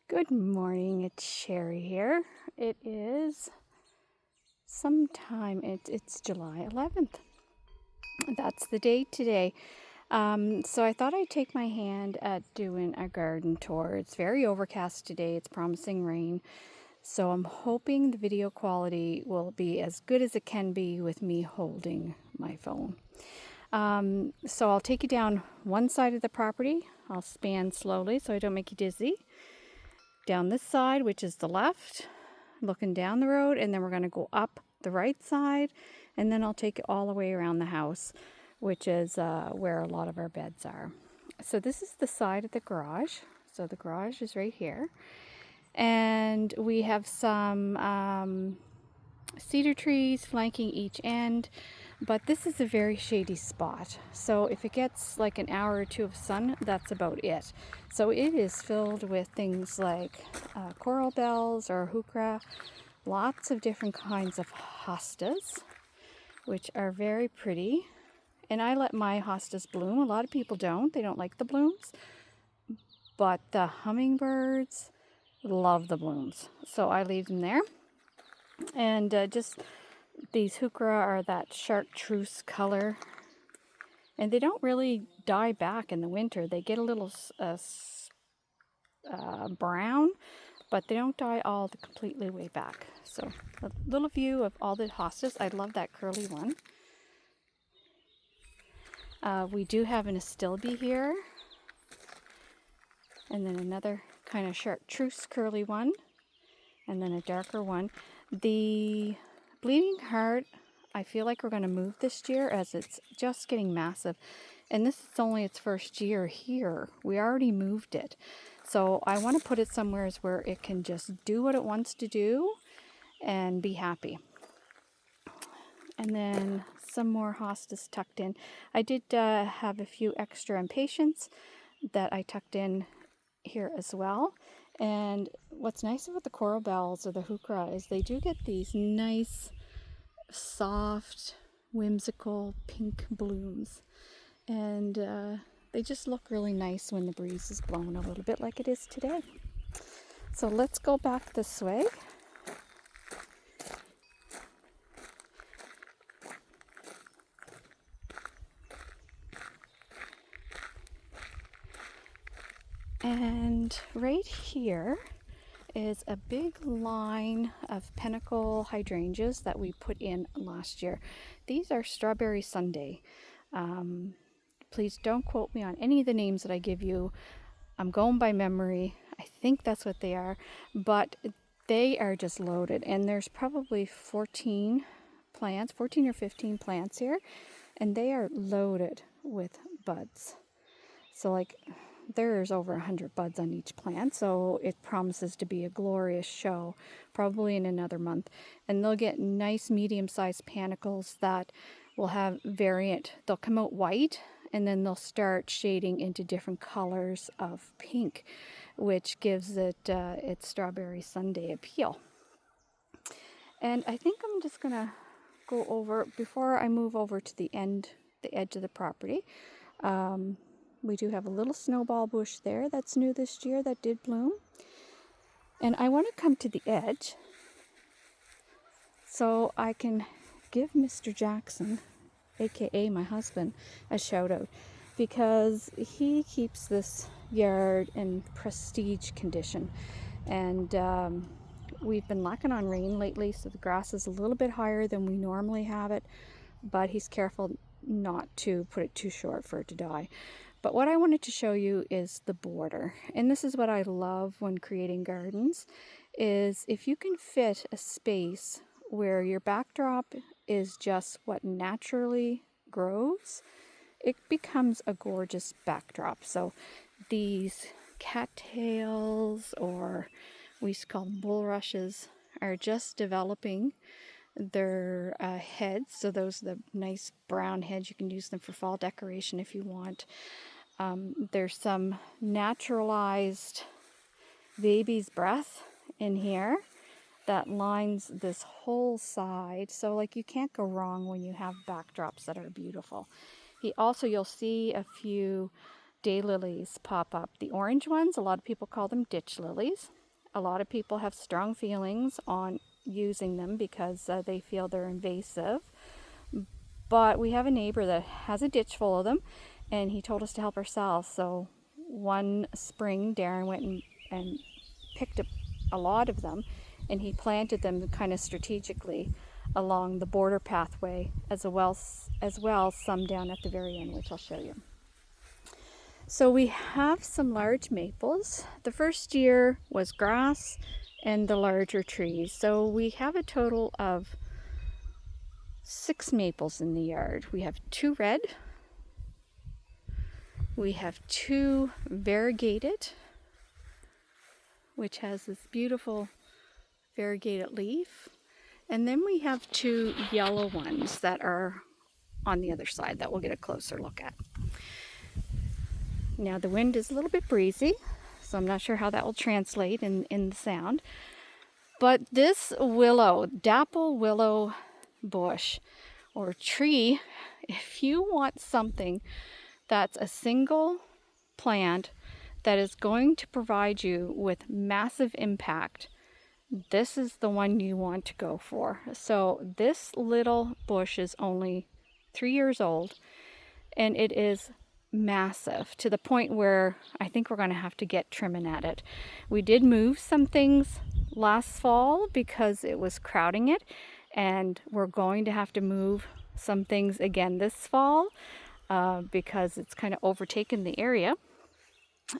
Good morning, it's Sherry here. It is it's July 11th. That's the date today. So I thought I'd take my hand at doing a garden tour. It's very overcast today. It's promising rain. So I'm hoping the video quality will be as good as it can be with me holding my phone. So I'll take you down one side of the property. I'll span slowly so I don't make you dizzy. Down this side, which is the left, looking down the road, and then we're going to go up the right side, and then I'll take it all the way around the house, which is where a lot of our beds are. So this is the side of the garage. So the garage is right here, and we have some cedar trees flanking each end, but this is a very shady spot. So if it gets like an hour or two of sun, that's about it. So it is filled with things like coral bells or heuchera, lots of different kinds of hostas, which are very pretty. And I let my hostas bloom. A lot of people don't. They don't like the blooms. But the hummingbirds love the blooms. So I leave them there. And just these heuchera are that chartreuse color, and they don't really die back in the winter. They get a little brown, but they don't die all the completely way back. So a little view of all the hostas. I love that curly one. We do have an astilbe here, and then another kind of chartreuse curly one, and then a darker one. The Bleeding Heart, I feel like we're going to move this year as it's just getting massive. And this is only its first year here. We already moved it. So I want to put it somewhere where it can just do what it wants to do and be happy. And then some more hostas tucked in. I did have a few extra impatiens that I tucked in here as well. And what's nice about the coral bells or the heuchera is they do get these nice, soft, whimsical pink blooms. And they just look really nice when the breeze is blowing a little bit like it is today. So let's go back this way. And right here is a big line of Pinnacle hydrangeas that we put in last year. These are Strawberry Sundae. Please don't quote me on any of the names that I give you. I'm going by memory. I think that's what they are, but they are just loaded, and there's probably 14 or 15 plants here, and they are loaded with buds. So like there's over 100 buds on each plant, so it promises to be a glorious show probably in another month. And they'll get nice medium-sized panicles that will have variant. They'll come out white, and then they'll start shading into different colors of pink, which gives it its Strawberry Sundae appeal. And I think I'm just gonna go over, before I move over to the edge of the property, we do have a little snowball bush there that's new this year that did bloom. And I want to come to the edge so I can give Mr. Jackson, aka my husband, a shout out, because he keeps this yard in prestige condition. And we've been lacking on rain lately, so the grass is a little bit higher than we normally have it, but he's careful not to put it too short for it to die. But what I wanted to show you is the border. And this is what I love when creating gardens, is if you can fit a space where your backdrop is just what naturally grows, it becomes a gorgeous backdrop. So these cattails, or we used to call them bulrushes, are just developing their heads. So those are the nice brown heads. You can use them for fall decoration if you want. There's some naturalized baby's breath in here that lines this whole side. So like you can't go wrong when you have backdrops that are beautiful. You'll see a few daylilies pop up. The orange ones, a lot of people call them ditch lilies. A lot of people have strong feelings on using them because they feel they're invasive. But we have a neighbor that has a ditch full of them, and he told us to help ourselves. So one spring, Darren went and picked up a lot of them, and he planted them kind of strategically along the border pathway, as well some down at the very end, which I'll show you. So we have some large maples. The first year was grass and the larger trees. So we have a total of 6 maples in the yard. We have 2 red, we have 2 variegated, which has this beautiful variegated leaf, and then we have 2 yellow ones that are on the other side that we'll get a closer look at. Now the wind is a little bit breezy, so I'm not sure how that will translate in the sound, but this willow, dapple willow bush or tree, if you want something that's a single plant that is going to provide you with massive impact, this is the one you want to go for. So this little bush is only 3 years old, and it is massive to the point where I think we're going to have to get trimming at it. We did move some things last fall because it was crowding it, and we're going to have to move some things again this fall because it's kind of overtaken the area.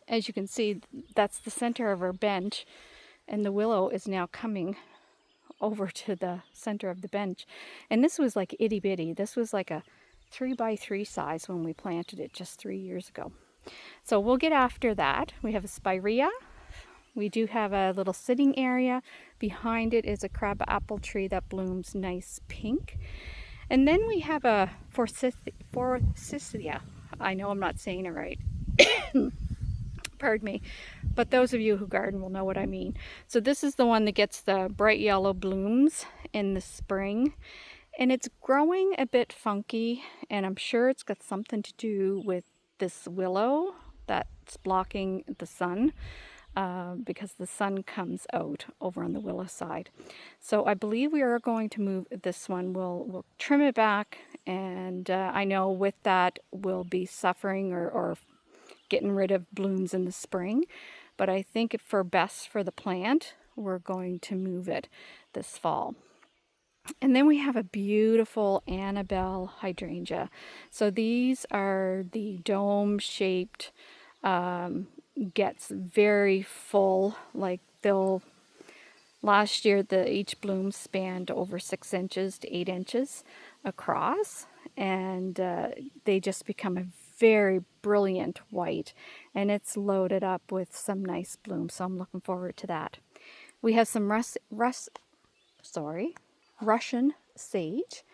As you can see, that's the center of our bench, and the willow is now coming over to the center of the bench. And this was like itty bitty. This was like a 3x3 size when we planted it just 3 years ago. So we'll get after that. We have a spirea. We do have a little sitting area. Behind it is a crab apple tree that blooms nice pink. And then we have a forsythia. I know I'm not saying it right. Pardon me. But those of you who garden will know what I mean. So this is the one that gets the bright yellow blooms in the spring. And it's growing a bit funky, and I'm sure it's got something to do with this willow that's blocking the sun. Because the sun comes out over on the willow side. So I believe we are going to move this one. We'll trim it back, and I know with that we'll be suffering or getting rid of blooms in the spring. But I think for best for the plant, we're going to move it this fall. And then we have a beautiful Annabelle hydrangea. So these are the dome-shaped, gets very full. Like last year each bloom spanned over 6 inches to 8 inches across, and they just become a very brilliant white, and it's loaded up with some nice blooms. So I'm looking forward to that. We have some Russian sage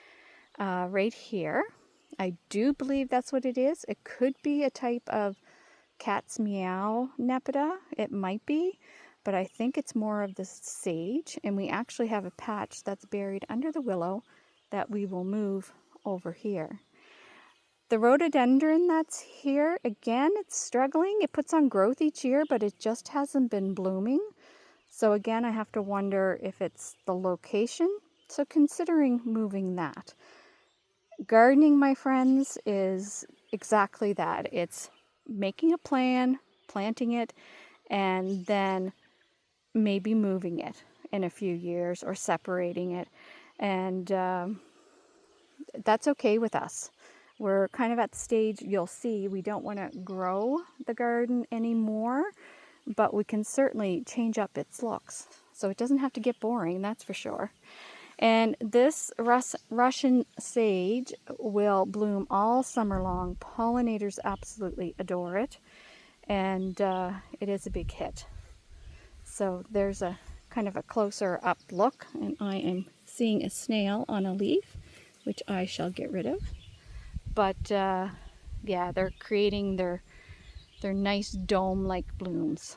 right here. I do believe that's what it is. It could be a type of cat's meow nepeta. It might be, but I think it's more of the sage. And we actually have a patch that's buried under the willow that we will move over here. The rhododendron that's here, again, it's struggling. It puts on growth each year, but it just hasn't been blooming. So again, I have to wonder if it's the location. So considering moving that. Gardening, my friends, is exactly that. It's making a plan, planting it, and then maybe moving it in a few years or separating it. And that's okay with us. We're kind of at the stage, you'll see, we don't want to grow the garden anymore, but we can certainly change up its looks. So it doesn't have to get boring, that's for sure. And this Russian sage will bloom all summer long. Pollinators absolutely adore it, and it is a big hit. So there's a kind of a closer up look, and I am seeing a snail on a leaf, which I shall get rid of. But yeah, they're creating their nice dome-like blooms.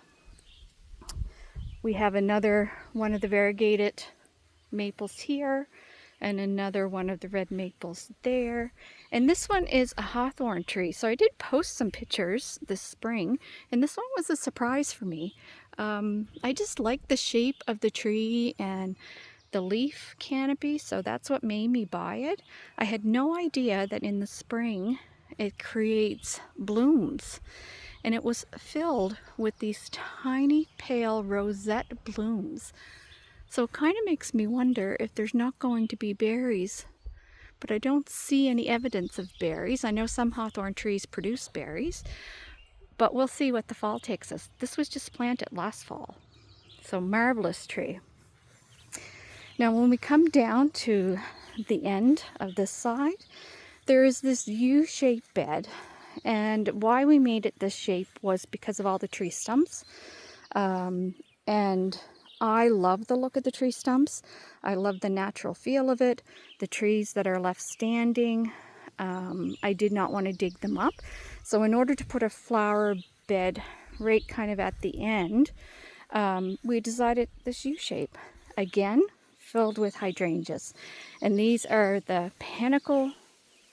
We have another one of the variegated maples here, and another one of the red maples there. And this one is a hawthorn tree. So I did post some pictures this spring, and this one was a surprise for me. I just like the shape of the tree and the leaf canopy, so that's what made me buy it. I had no idea that in the spring it creates blooms, and it was filled with these tiny pale rosette blooms. So it kind of makes me wonder if there's not going to be berries, but I don't see any evidence of berries. I know some hawthorn trees produce berries, but we'll see what the fall takes us. This was just planted last fall, so marvelous tree. Now when we come down to the end of this side, there is this U-shaped bed, and why we made it this shape was because of all the tree stumps. And I love the look of the tree stumps. I love the natural feel of it, the trees that are left standing. I did not want to dig them up. So in order to put a flower bed right kind of at the end, we decided this U-shape. Again, filled with hydrangeas. And these are the panicle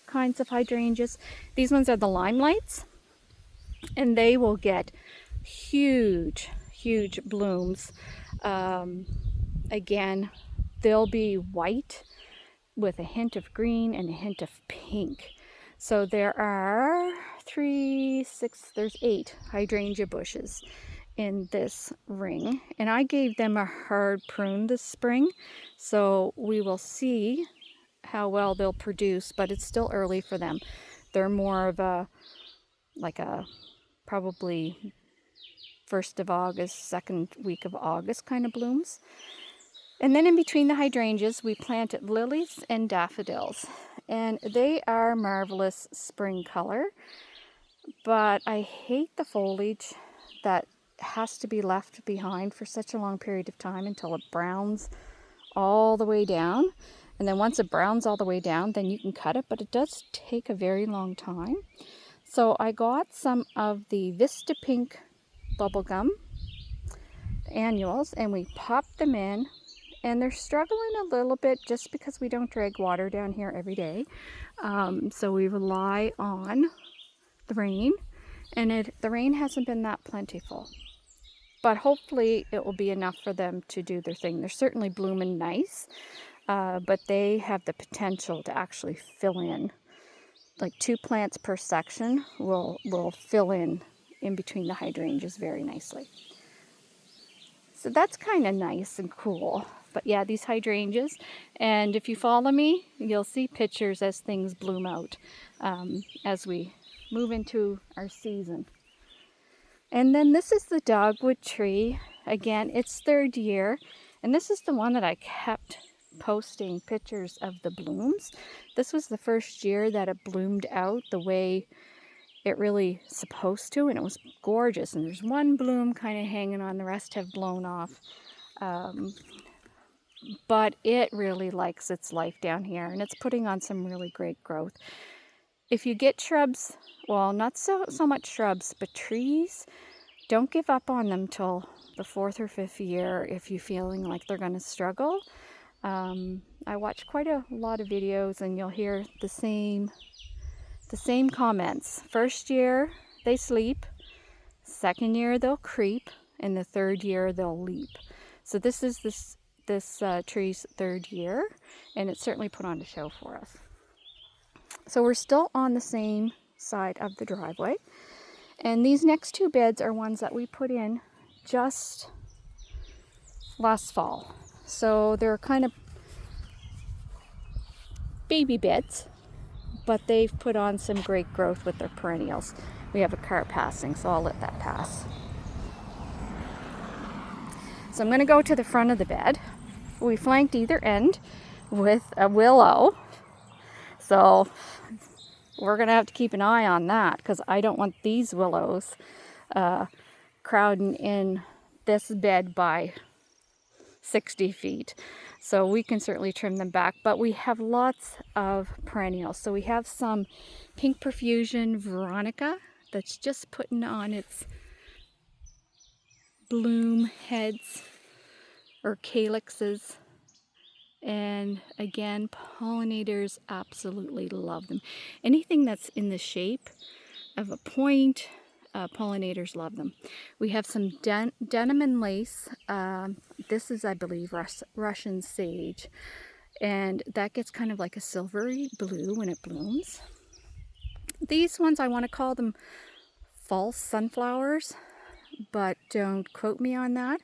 kinds of hydrangeas. These ones are the limelights, and they will get huge blooms. Again, they'll be white with a hint of green and a hint of pink. So there are 8 hydrangea bushes in this ring, and I gave them a hard prune this spring, so we will see how well they'll produce, but it's still early for them. They're more of a probably 1st of August, 2nd week of August kind of blooms. And then in between the hydrangeas, we planted lilies and daffodils, and they are marvelous spring color, but I hate the foliage that has to be left behind for such a long period of time until it browns all the way down. And then once it browns all the way down, then you can cut it, but it does take a very long time. So I got some of the Vista Pink bubblegum annuals, and we popped them in, and they're struggling a little bit just because we don't drag water down here every day. So we rely on the rain, and the rain hasn't been that plentiful. But hopefully it will be enough for them to do their thing. They're certainly blooming nice, but they have the potential to actually fill in. Like 2 plants per section will fill in between the hydrangeas very nicely. So that's kind of nice and cool. But yeah, these hydrangeas, and if you follow me, you'll see pictures as things bloom out as we move into our season. And then this is the dogwood tree. Again, it's 3rd year, and this is the one that I kept posting pictures of the blooms. This was the 1st year that it bloomed out the way it really supposed to, and it was gorgeous. And there's one bloom kind of hanging on, the rest have blown off. But it really likes its life down here, and it's putting on some really great growth. If you get shrubs, well, not so much shrubs, but trees, don't give up on them till the 4th or 5th year if you're feeling like they're going to struggle. I watch quite a lot of videos, and you'll hear the same comments. 1st year they sleep, 2nd year they'll creep, and the 3rd year they'll leap. So this is this tree's 3rd year, and it's certainly put on a show for us. So we're still on the same side of the driveway, and these next 2 beds are ones that we put in just last fall. So they're kind of baby beds, but they've put on some great growth with their perennials. We have a car passing, so I'll let that pass. So I'm going to go to the front of the bed. We flanked either end with a willow, so we're going to have to keep an eye on that, because I don't want these willows crowding in this bed by 60 feet. So we can certainly trim them back, but we have lots of perennials. So we have some Pink Profusion Veronica that's just putting on its bloom heads or calyxes. And again, pollinators absolutely love them. Anything that's in the shape of a point, Pollinators love them. We have some denim and lace. This is, I believe, Russian sage. And that gets kind of like a silvery blue when it blooms. These ones, I want to call them false sunflowers, but don't quote me on that.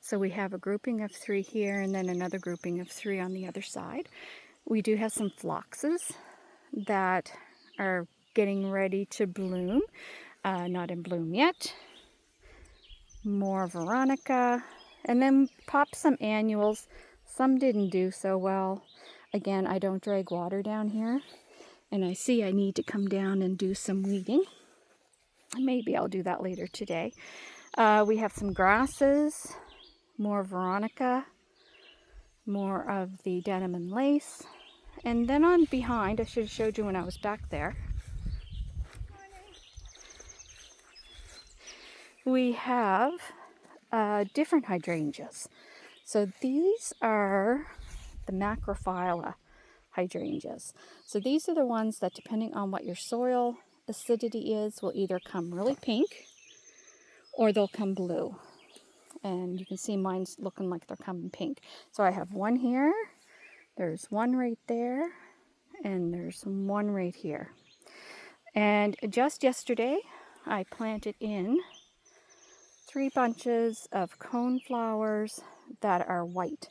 So we have a grouping of 3 here and then another grouping of 3 on the other side. We do have some phloxes that are getting ready to bloom. Not in bloom yet. More veronica. And then pop some annuals. Some didn't do so well. Again, I don't drag water down here. And I see I need to come down and do some weeding. Maybe I'll do that later today. We have some grasses. More veronica. More of the denim and lace. And then on behind, I should have showed you when I was back there. We have different hydrangeas. So these are the macrophylla hydrangeas. So these are the ones that, depending on what your soil acidity is, will either come really pink or they'll come blue. And you can see mine's looking like they're coming pink. So I have one here, there's one right there, and there's one right here. And just yesterday, I planted in 3 bunches of cone flowers that are white.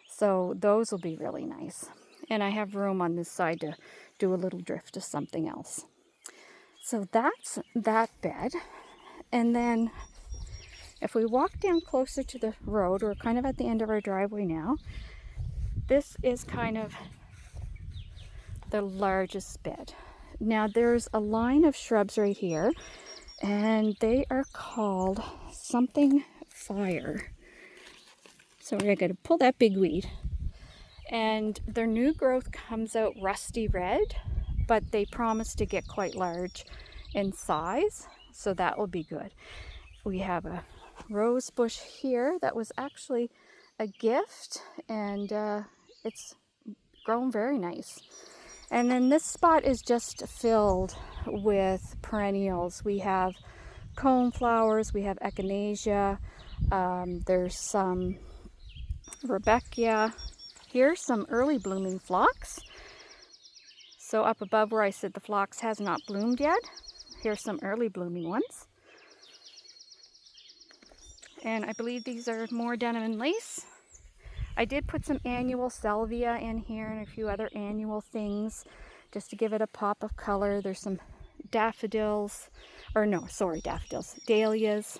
So those will be really nice. And I have room on this side to do a little drift of something else. So that's that bed. And then if we walk down closer to the road, we're kind of at the end of our driveway now. This is kind of the largest bed. Now there's a line of shrubs right here, and they are called something fire. So we're going to pull that big weed. And their new growth comes out rusty red, but they promise to get quite large in size, so that will be good. We have a rose bush here that was actually a gift, and it's grown very nice. And then this spot is just filled with perennials. We have cone flowers, we have echinacea, there's some Rebecca. Here's some early blooming phlox. So up above where I said the phlox has not bloomed yet, here's some early blooming ones. And I believe these are more denim and lace. I did put some annual salvia in here and a few other annual things just to give it a pop of color. There's some daffodils, dahlias.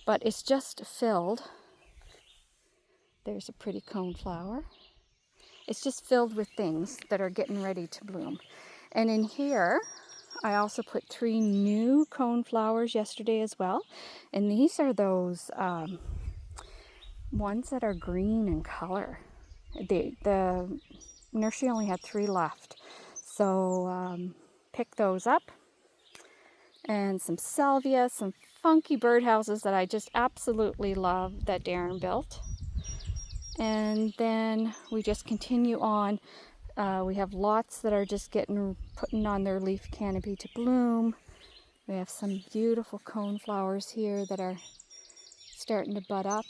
But it's just filled. There's a pretty cone flower. It's just filled with things that are getting ready to bloom. And in here, I also put 3 new cone flowers yesterday as well. And these are those ones that are green in color. The nursery only had 3 left. So pick those up. And some salvia, some funky birdhouses that I just absolutely love that Darren built. And then we just continue on. We have lots that are just putting on their leaf canopy to bloom. We have some beautiful cone flowers here that are starting to bud up.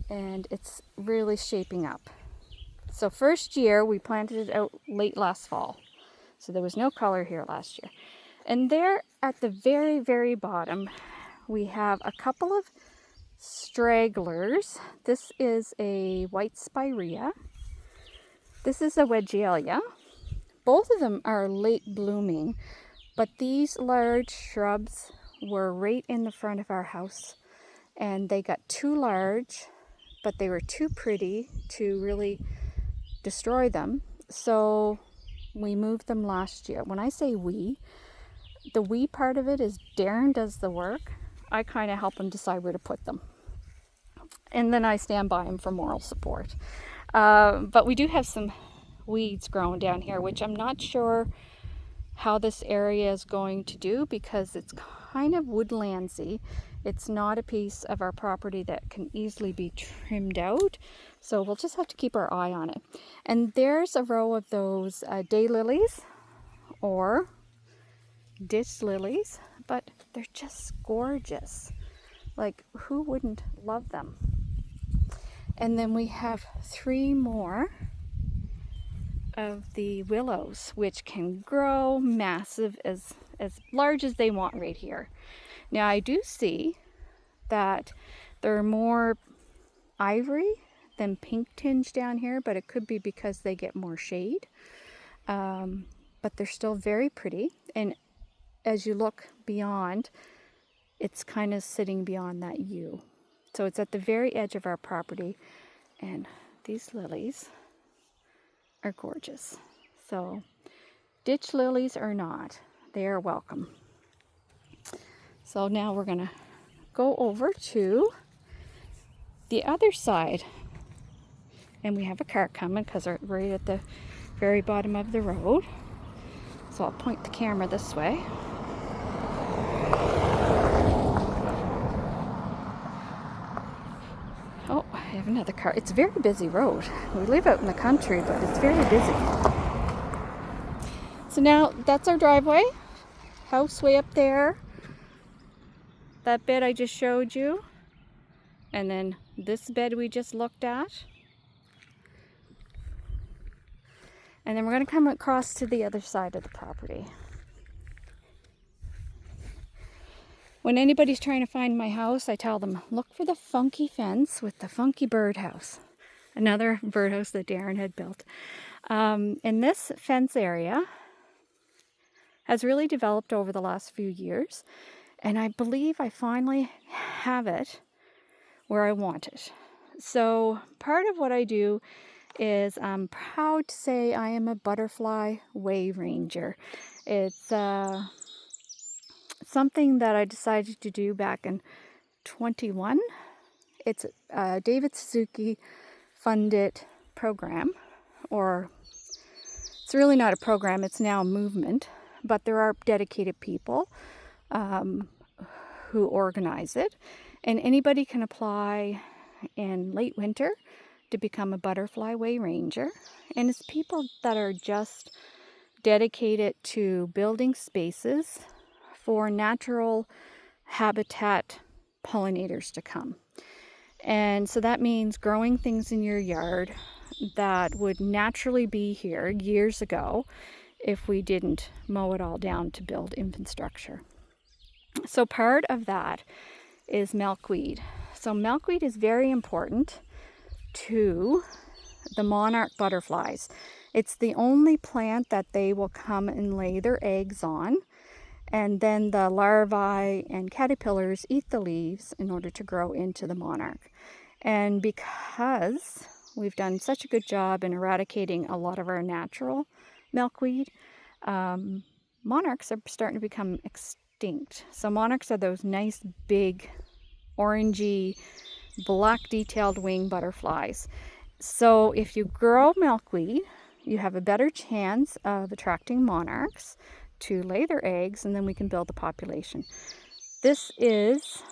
And it's really shaping up. So first year we planted it out late last fall. So there was no color here last year. And there at the very, very bottom, we have a couple of stragglers. This is a white spirea. This is a Weigela. Both of them are late blooming, but these large shrubs were right in the front of our house, and they got too large, but they were too pretty to really destroy them. So we moved them last year. When I say we, the we part of it is Darren does the work. I kind of help him decide where to put them. And then I stand by him for moral support. But we do have some weeds growing down here, which I'm not sure how this area is going to do because it's kind of woodlandsy. It's not a piece of our property that can easily be trimmed out. So we'll just have to keep our eye on it. And there's a row of those daylilies, or ditch lilies, but they're just gorgeous. Like, who wouldn't love them? And then we have 3 more of the willows, which can grow massive, as large as they want right here. Now I do see that there are more ivory than pink tinge down here, but it could be because they get more shade. But they're still very pretty, and as you look beyond, it's kind of sitting beyond that U. So it's at the very edge of our property, and these lilies are gorgeous. So ditch lilies or not, they are welcome. So now we're gonna go over to the other side, and we have a car coming because we're right at the very bottom of the road. So I'll point the camera this way. Oh, I have another car. It's a very busy road. We live out in the country, but it's very busy. So now that's our driveway. House way up there. That bed I just showed you. And then this bed we just looked at. And then we're going to come across to the other side of the property. When anybody's trying to find my house, I tell them, look for the funky fence with the funky birdhouse. Another birdhouse that Darren had built. And this fence area has really developed over the last few years. And I believe I finally have it where I want it. So part of what I do is I'm proud to say I am a butterfly way ranger. It's something that I decided to do back in 21. It's a David Suzuki funded program, or it's really not a program, it's now a movement, but there are dedicated people who organize it, and anybody can apply in late winter to become a butterfly way ranger. And it's people that are just dedicated to building spaces for natural habitat pollinators to come. And so that means growing things in your yard that would naturally be here years ago if we didn't mow it all down to build infrastructure. So part of that is milkweed. So milkweed is very important to the monarch butterflies. It's the only plant that they will come and lay their eggs on. And then the larvae and caterpillars eat the leaves in order to grow into the monarch. And because we've done such a good job in eradicating a lot of our natural milkweed, monarchs are starting to become extinct. So monarchs are those nice big orangey black detailed wing butterflies. So if you grow milkweed, you have a better chance of attracting monarchs to lay their eggs, and then we can build a population. This is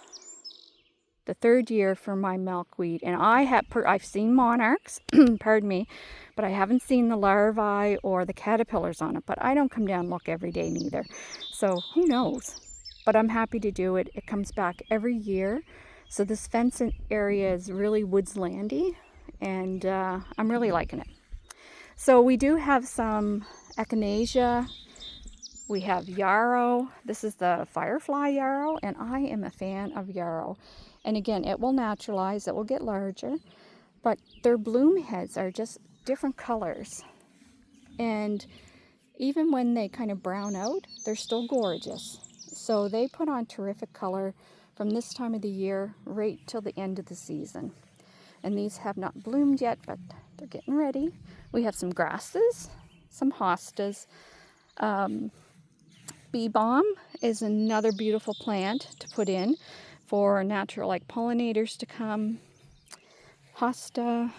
the 3rd year for my milkweed, and I've seen monarchs, pardon me, but I haven't seen the larvae or the caterpillars on it. But I don't come down and look every day neither, so who knows? But I'm happy to do it. It comes back every year. So this fenced area is really woodslandy, and I'm really liking it. So we do have some echinacea. We have yarrow. This is the firefly yarrow, and I am a fan of yarrow. And again, it will naturalize, it will get larger, but their bloom heads are just different colors. And even when they kind of brown out, they're still gorgeous. So they put on terrific color from this time of the year right till the end of the season. And these have not bloomed yet, but they're getting ready. We have some grasses, some hostas. Bee balm is another beautiful plant to put in for natural pollinators to come. Hosta,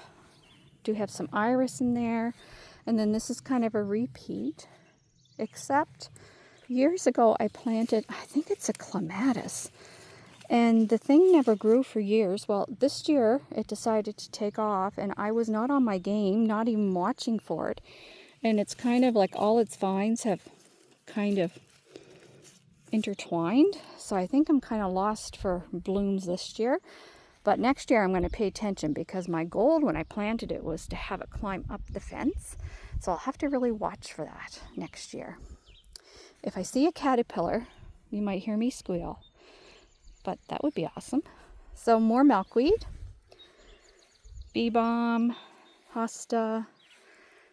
do have some iris in there. And then this is kind of a repeat, except years ago I planted, I think it's a clematis, and the thing never grew for years. Well, this year it decided to take off, and I was not on my game, not even watching for it. And it's kind of like all its vines have kind of intertwined. So I think I'm kind of lost for blooms this year. But next year I'm going to pay attention, because my goal when I planted it was to have it climb up the fence. So I'll have to really watch for that next year. If I see a caterpillar, you might hear me squeal, but that would be awesome. So more milkweed, bee balm, hosta,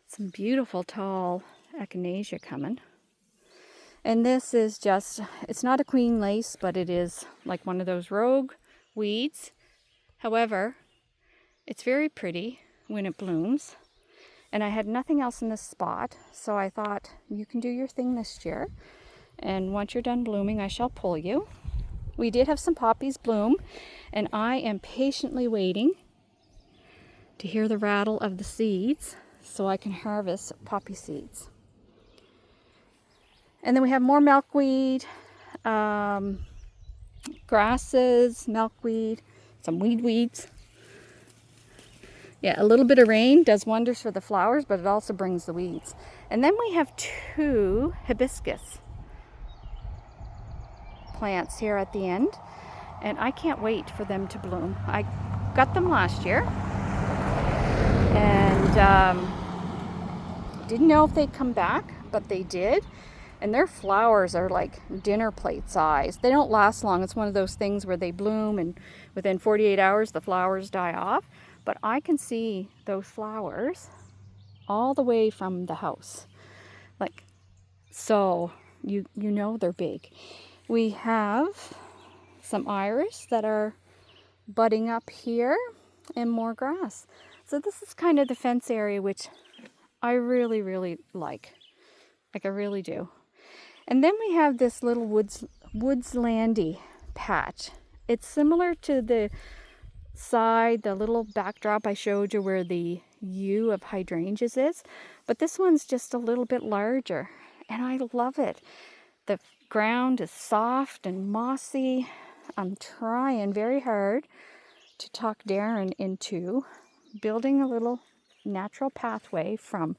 some beautiful tall echinacea coming. And this is just, it's not a queen lace, but it is like one of those rogue weeds. However, it's very pretty when it blooms. And I had nothing else in this spot, so I thought, you can do your thing this year. And once you're done blooming, I shall pull you. We did have some poppies bloom, and I am patiently waiting to hear the rattle of the seeds so I can harvest poppy seeds. And then we have more milkweed, grasses, milkweed, some weeds. Yeah, a little bit of rain does wonders for the flowers, but it also brings the weeds. And then we have 2 hibiscus plants here at the end, and I can't wait for them to bloom. I got them last year, and didn't know if they'd come back, but they did. And their flowers are like dinner plate size. They don't last long. It's one of those things where they bloom and within 48 hours the flowers die off. But I can see those flowers all the way from the house. Like, so you know they're big. We have some iris that are budding up here and more grass. So this is kind of the fence area, which I really, really like. Like, I really do. And then we have this little woodslandy patch. It's similar to the side, the little backdrop I showed you where the U of hydrangeas is, but this one's just a little bit larger, and I love it. The ground is soft and mossy. I'm trying very hard to talk Darren into building a little natural pathway from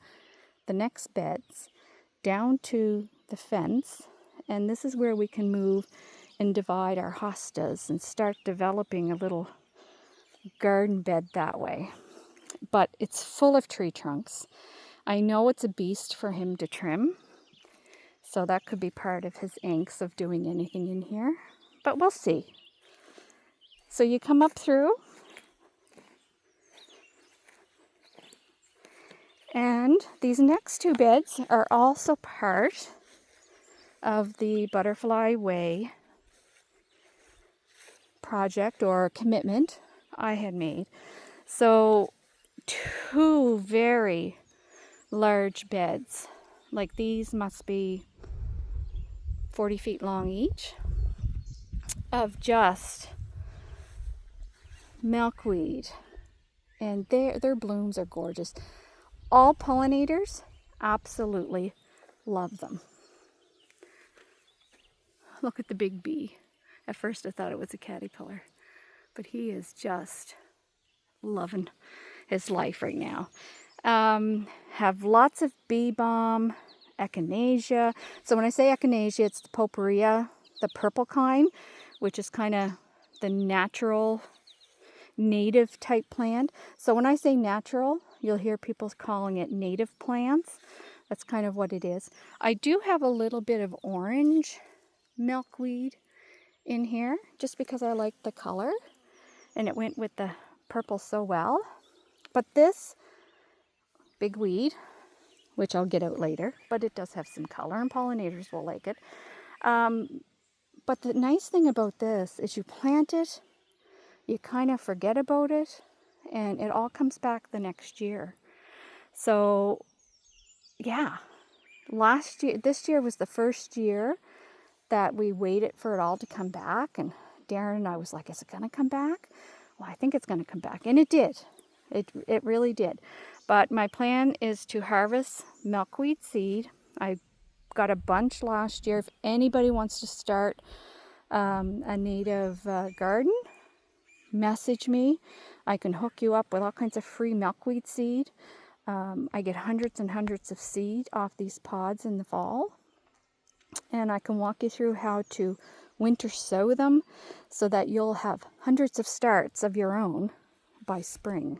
the next beds down to the fence, and this is where we can move and divide our hostas and start developing a little garden bed that way. But it's full of tree trunks. I know it's a beast for him to trim, so that could be part of his angst of doing anything in here, but we'll see. So you come up through, and these next 2 beds are also part of the Butterfly Way project or commitment I had made. So 2 very large beds, like these must be 40 feet long each, of just milkweed, and their blooms are gorgeous. All pollinators absolutely love them. Look at the big bee. At first I thought it was a caterpillar, but he is just loving his life right now. Have lots of bee balm, echinacea. So when I say echinacea, it's the Poperia, the purple kind, which is kind of the natural native type plant. So when I say natural, you'll hear people calling it native plants. That's kind of what it is. I do have a little bit of orange milkweed in here just because I like the color, and it went with the purple so well. But this big weed, which I'll get out later, but it does have some color and pollinators will like it. But the nice thing about this is you plant it, you kind of forget about it, and it all comes back the next year. So yeah, this year was the first year that we waited for it all to come back, and Darren and I was like, is it going to come back? Well, I think it's going to come back, and it did. It really did. But my plan is to harvest milkweed seed. I got a bunch last year. If anybody wants to start a native garden, message me. I can hook you up with all kinds of free milkweed seed. I get hundreds and hundreds of seed off these pods in the fall. and I can walk you through how to winter sow them so that you'll have hundreds of starts of your own by spring.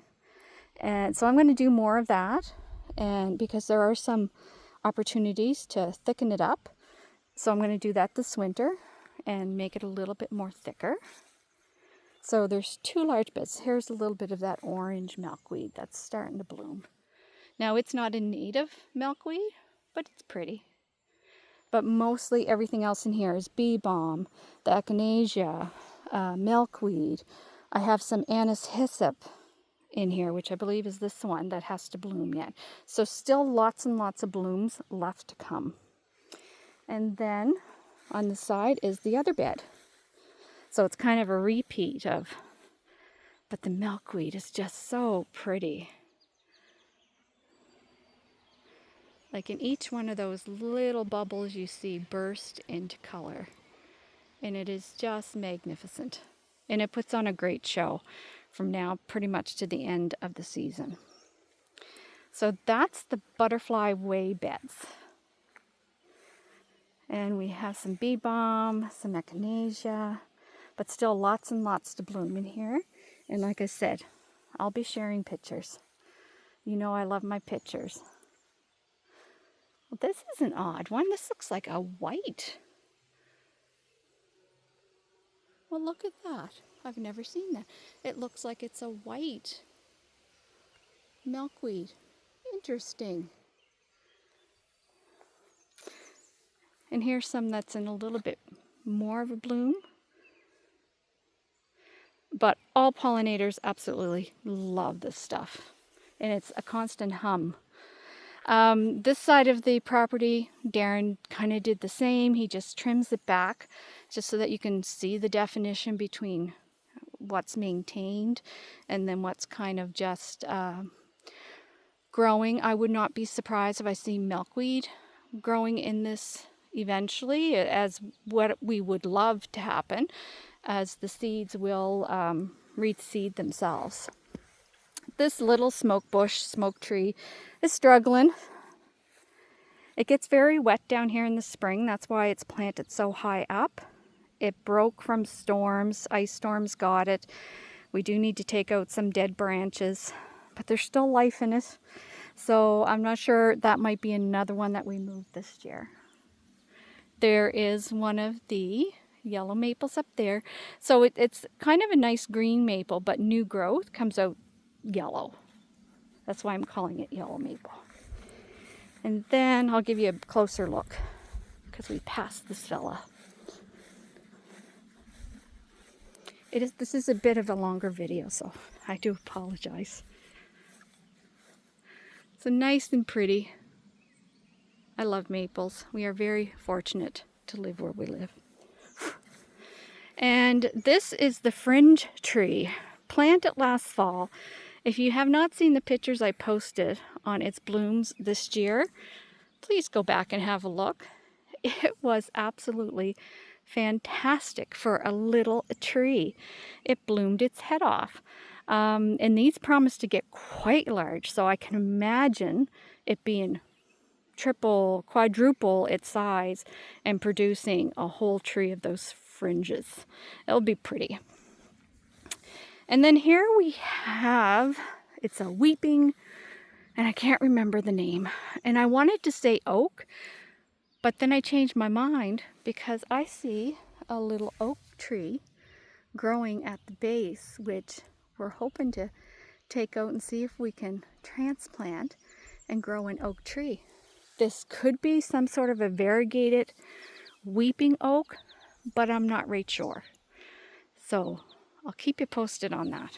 And so I'm going to do more of that, and because there are some opportunities to thicken it up. So I'm going to do that this winter and make it a little bit more thicker. So there's 2 large beds. Here's a little bit of that orange milkweed that's starting to bloom. Now it's not a native milkweed, but it's pretty. But mostly everything else in here is bee balm, the echinacea, milkweed. I have some anise hyssop in here, which I believe is this one that has to bloom yet. So still lots and lots of blooms left to come. And then on the side is the other bed. So it's kind of a repeat of, but the milkweed is just so pretty. Like in each one of those little bubbles you see burst into color. And it is just magnificent. And it puts on a great show from now pretty much to the end of the season. So that's the Butterfly Way beds. And we have some bee balm, some echinacea, but still lots and lots to bloom in here. And like I said, I'll be sharing pictures. You know I love my pictures. Well, this is an odd one. This looks like a white. Well, look at that. I've never seen that. It looks like it's a white milkweed. Interesting. And here's some that's in a little bit more of a bloom. But all pollinators absolutely love this stuff. And it's a constant hum. This side of the property, Darren kind of did the same. He just trims it back just so that you can see the definition between what's maintained and then what's kind of just growing. I would not be surprised if I see milkweed growing in this eventually, as what we would love to happen, as the seeds will reseed themselves. This little smoke tree is struggling. It gets very wet down here in the spring. That's why it's planted so high up. It broke from storms. Ice storms got it. We do need to take out some dead branches, but there's still life in it. So I'm not sure, that might be another one that we move this year. There is one of the yellow maples up there. So it's kind of a nice green maple, but new growth comes out yellow. That's why I'm calling it yellow maple. And then I'll give you a closer look because we passed this fella. This is a bit of a longer video, so I do apologize. So nice and pretty. I love maples. We are very fortunate to live where we live. And this is the fringe tree. Planted last fall. If you have not seen the pictures I posted on its blooms this year, please go back and have a look. It was absolutely fantastic for a little tree. It bloomed its head off. And these promise to get quite large, so I can imagine it being triple, quadruple its size and producing a whole tree of those fringes. It'll be pretty. And then here we have, it's a weeping, and I can't remember the name. And I wanted to say oak, but then I changed my mind because I see a little oak tree growing at the base, which we're hoping to take out and see if we can transplant and grow an oak tree. This could be some sort of a variegated weeping oak, but I'm not right sure. So I'll keep you posted on that.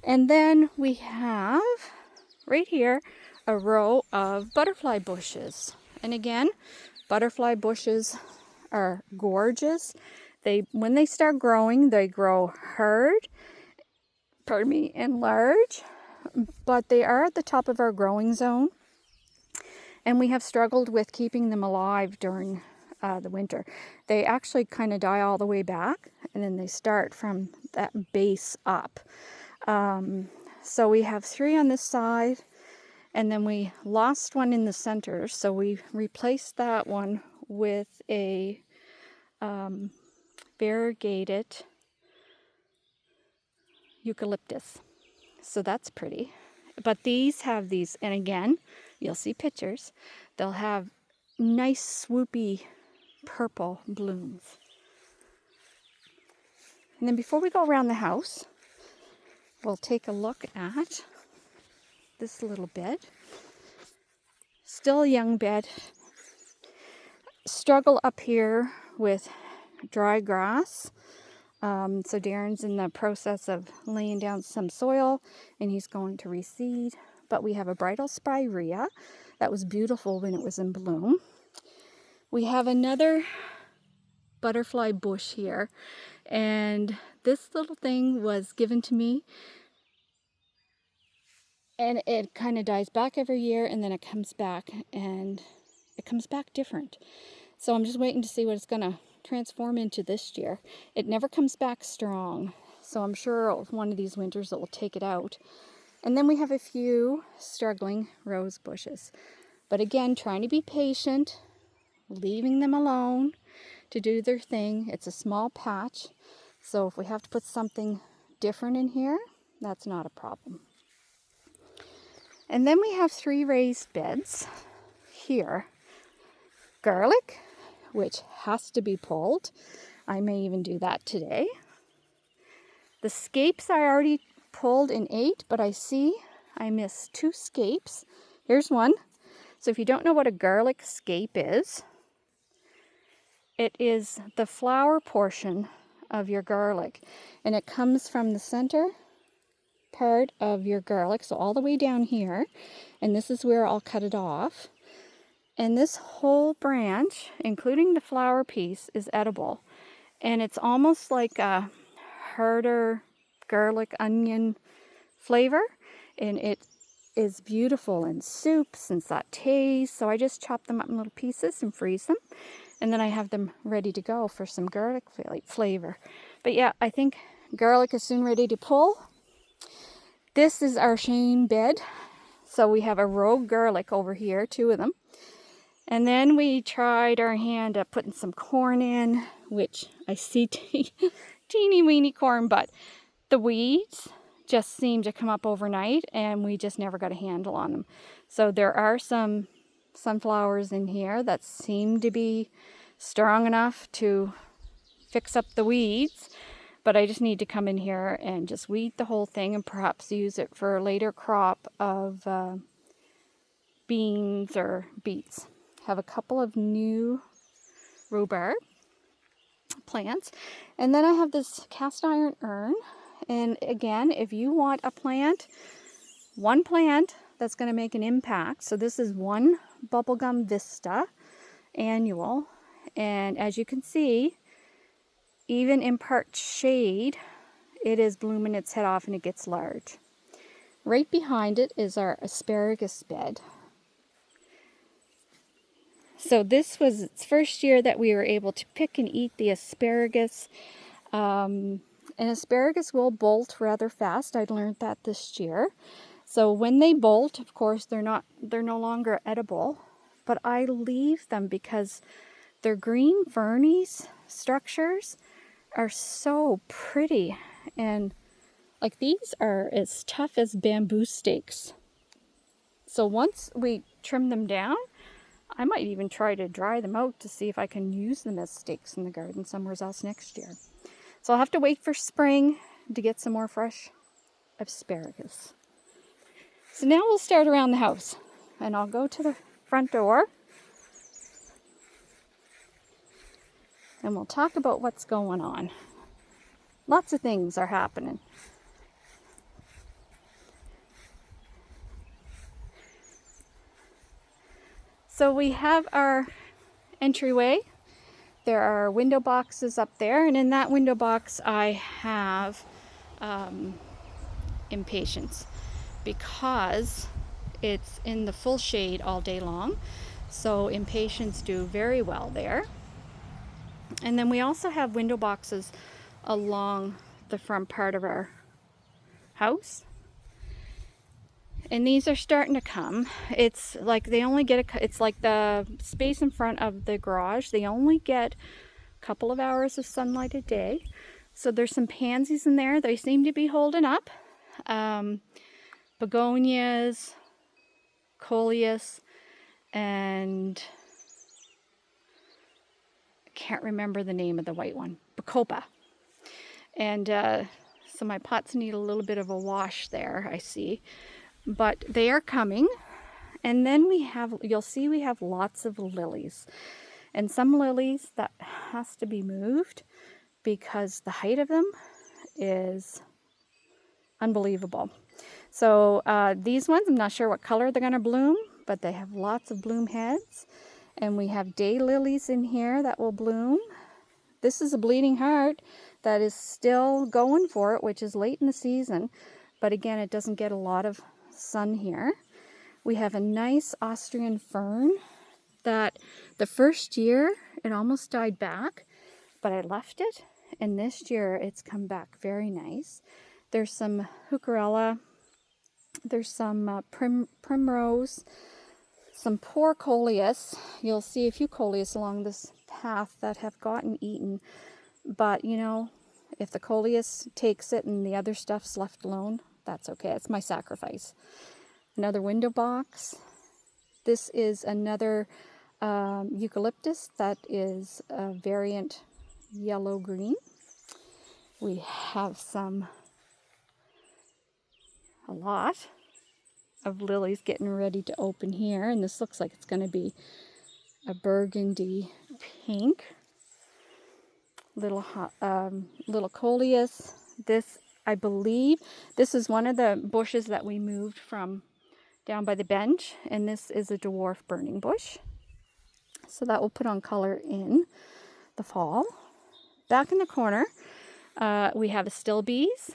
And then we have right here a row of butterfly bushes. And again, butterfly bushes are gorgeous. When they start growing, they grow hard, and large, but they are at the top of our growing zone. And we have struggled with keeping them alive during the winter. They actually kind of die all the way back, and then they start from that base up. So we have 3 on this side, and then we lost one in the center, so we replaced that one with a variegated eucalyptus. So that's pretty. But these have these, and again, you'll see pictures, they'll have nice swoopy purple blooms. And then before we go around the house, we'll take a look at this little bed. Still a young bed. Struggle up here with dry grass. So Darren's in the process of laying down some soil and he's going to reseed. But we have a bridal spirea that was beautiful when it was in bloom. We have another butterfly bush here, and this little thing was given to me, and it kind of dies back every year, and then it comes back, and it comes back different. So I'm just waiting to see what it's going to transform into this year. It never comes back strong, so I'm sure one of these winters it will take it out. And then we have a few struggling rose bushes. But again, trying to be patient, leaving them alone to do their thing. It's a small patch, so if we have to put something different in here, that's not a problem. And then we have 3 raised beds here. Garlic, which has to be pulled. I may even do that today. The scapes I already pulled in 8, but I see I missed 2 scapes. Here's one. So if you don't know what a garlic scape is, it is the flower portion of your garlic, and it comes from the center part of your garlic, so all the way down here, and this is where I'll cut it off. And this whole branch, including the flower piece, is edible, and it's almost like a harder garlic onion flavor, and it is beautiful in soups and sautés. So I just chop them up in little pieces and freeze them, and then I have them ready to go for some garlic flavor. But yeah, I think garlic is soon ready to pull. This is our shame bed. So we have a rogue garlic over here, 2 of them. And then we tried our hand at putting some corn in, which I see teeny weeny corn, but the weeds just seem to come up overnight and we just never got a handle on them. So there are some sunflowers in here that seem to be strong enough to fix up the weeds, but I just need to come in here and just weed the whole thing and perhaps use it for a later crop of beans or beets. Have a couple of new rhubarb plants, and then I have this cast iron urn. And again, if you want a plant, one plant that's going to make an impact. So this is one bubblegum vista annual, and as you can see, even in part shade, it is blooming its head off and it gets large. Right behind it is our asparagus bed. So this was its first year that we were able to pick and eat the asparagus. And asparagus will bolt rather fast. I learned that this year. So when they bolt, of course, they're no longer edible, but I leave them because their green fernies structures are so pretty, and like these are as tough as bamboo stakes. So once we trim them down, I might even try to dry them out to see if I can use them as stakes in the garden somewhere else next year. So I'll have to wait for spring to get some more fresh asparagus. So now we'll start around the house, and I'll go to the front door and we'll talk about what's going on. Lots of things are happening. So we have our entryway. There are window boxes up there, and in that window box I have impatiens because it's in the full shade all day long. So impatiens do very well there. And then we also have window boxes along the front part of our house. And these are starting to come. It's like they only get it's like the space in front of the garage. They only get a couple of hours of sunlight a day. So there's some pansies in there. They seem to be holding up. Begonias, coleus, and I can't remember the name of the white one. Bacopa. And so my pots need a little bit of a wash there, I see. But they are coming. And then you'll see we have lots of lilies. And some lilies that has to be moved because the height of them is unbelievable. So these ones, I'm not sure what color they're going to bloom, but they have lots of bloom heads. And we have day lilies in here that will bloom. This is a bleeding heart that is still going for it, which is late in the season. But again, it doesn't get a lot of sun here. We have a nice Austrian fern that the first year it almost died back, but I left it. And this year it's come back very nice. There's some heucherella. There's some primrose, some poor coleus. You'll see a few coleus along this path that have gotten eaten. But, you know, if the coleus takes it and the other stuff's left alone, that's okay. It's my sacrifice. Another window box. This is another eucalyptus that is a variant yellow-green. We have a lot of lilies getting ready to open here, and this looks like it's going to be a burgundy pink. Little coleus. This, I believe, this is one of the bushes that we moved from down by the bench, and this is a dwarf burning bush. So that will put on color in the fall. Back in the corner, we have astilbes,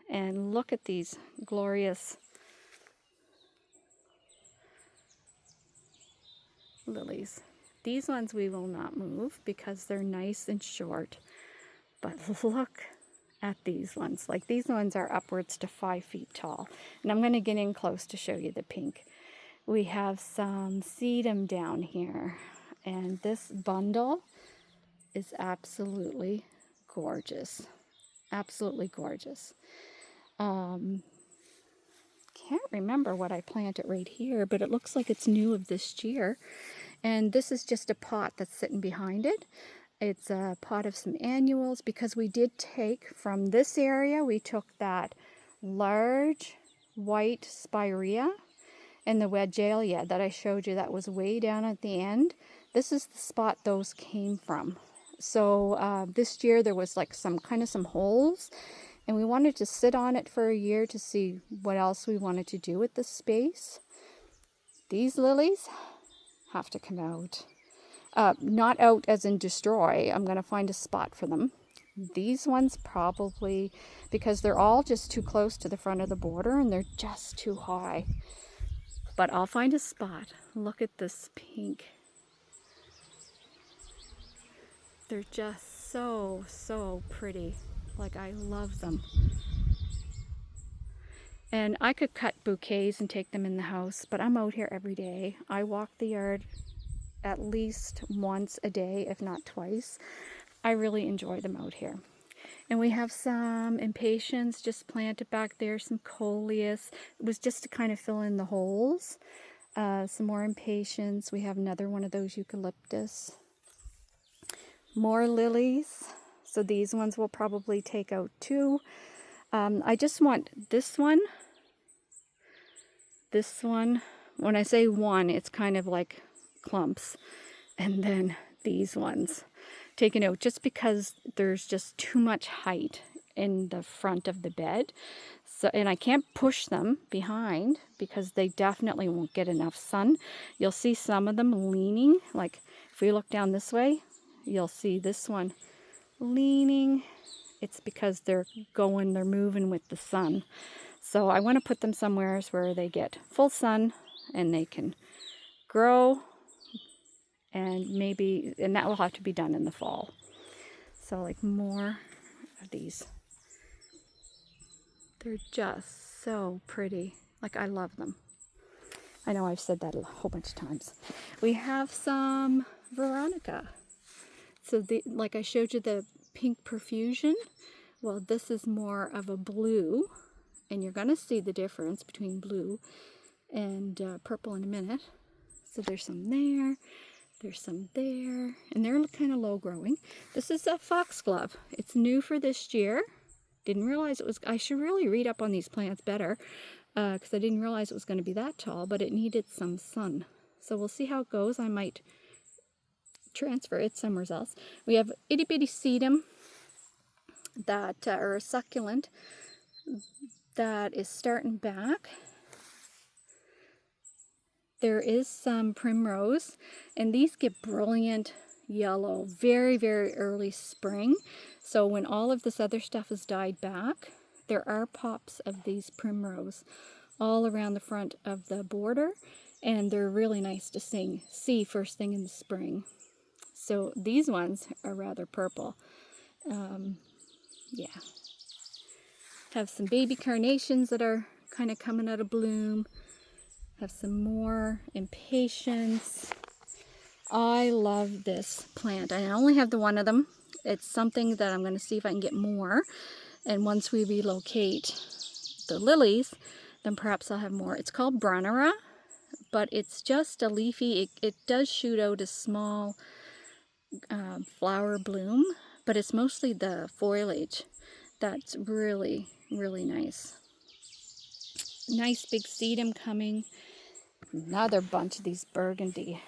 and look at these glorious lilies. These ones we will not move because they're nice and short. But look at these ones. Like, these ones are upwards to 5 feet tall. And I'm going to get in close to show you the pink. We have some sedum down here. And this bundle is absolutely gorgeous. Absolutely gorgeous. Can't remember what I planted right here, but it looks like it's new of this year. And this is just a pot that's sitting behind it. It's a pot of some annuals because we did take from this area, we took that large white spirea and the wedgelia that I showed you that was way down at the end. This is the spot those came from. So this year there was like some holes, and we wanted to sit on it for a year to see what else we wanted to do with the space. These lilies have to come out. Not out as in destroy. I'm going to find a spot for them. These ones probably, because they're all just too close to the front of the border and they're just too high. But I'll find a spot. Look at this pink. They're just so, so pretty. Like, I love them. And I could cut bouquets and take them in the house, but I'm out here every day. I walk the yard at least once a day, if not twice. I really enjoy them out here. And we have some impatiens just planted back there, some coleus. It was just to kind of fill in the holes. Some more impatiens. We have another one of those eucalyptus. More lilies. So these ones will probably take out too. I just want this one. This one. When I say one, it's kind of like clumps. And then these ones taken out just because there's just too much height in the front of the bed. So, and I can't push them behind because they definitely won't get enough sun. You'll see some of them leaning. Like if we look down this way, you'll see this one leaning. It's because they're moving with the sun. So I want to put them somewhere where they get full sun and they can grow. And that will have to be done in the fall. So like more of these. They're just so pretty. Like, I love them. I know I've said that a whole bunch of times. We have some Veronica. So like I showed you the pink profusion. Well, this is more of a blue, and you're going to see the difference between blue and purple in a minute. So there's some there, there's some there, and they're kind of low growing. This is a foxglove. It's new for this year. Didn't realize it was, I should really read up on these plants better because I didn't realize it was going to be that tall, but it needed some sun. So we'll see how it goes. I might transfer it somewhere else. We have itty bitty sedum that are a succulent that is starting back. There is some primrose, and these get brilliant yellow very, very early spring. So when all of this other stuff has died back, there are pops of these primrose all around the front of the border, and they're really nice to see first thing in the spring. So these ones are rather purple. Yeah. Have some baby carnations that are kind of coming out of bloom. Have some more impatiens. I love this plant. I only have the one of them. It's something that I'm going to see if I can get more. And once we relocate the lilies, then perhaps I'll have more. It's called Brunnera, but it's just a leafy, it does shoot out a small flower bloom, but it's mostly the foliage that's really, really nice. Nice big sedum coming. Another bunch of these burgundy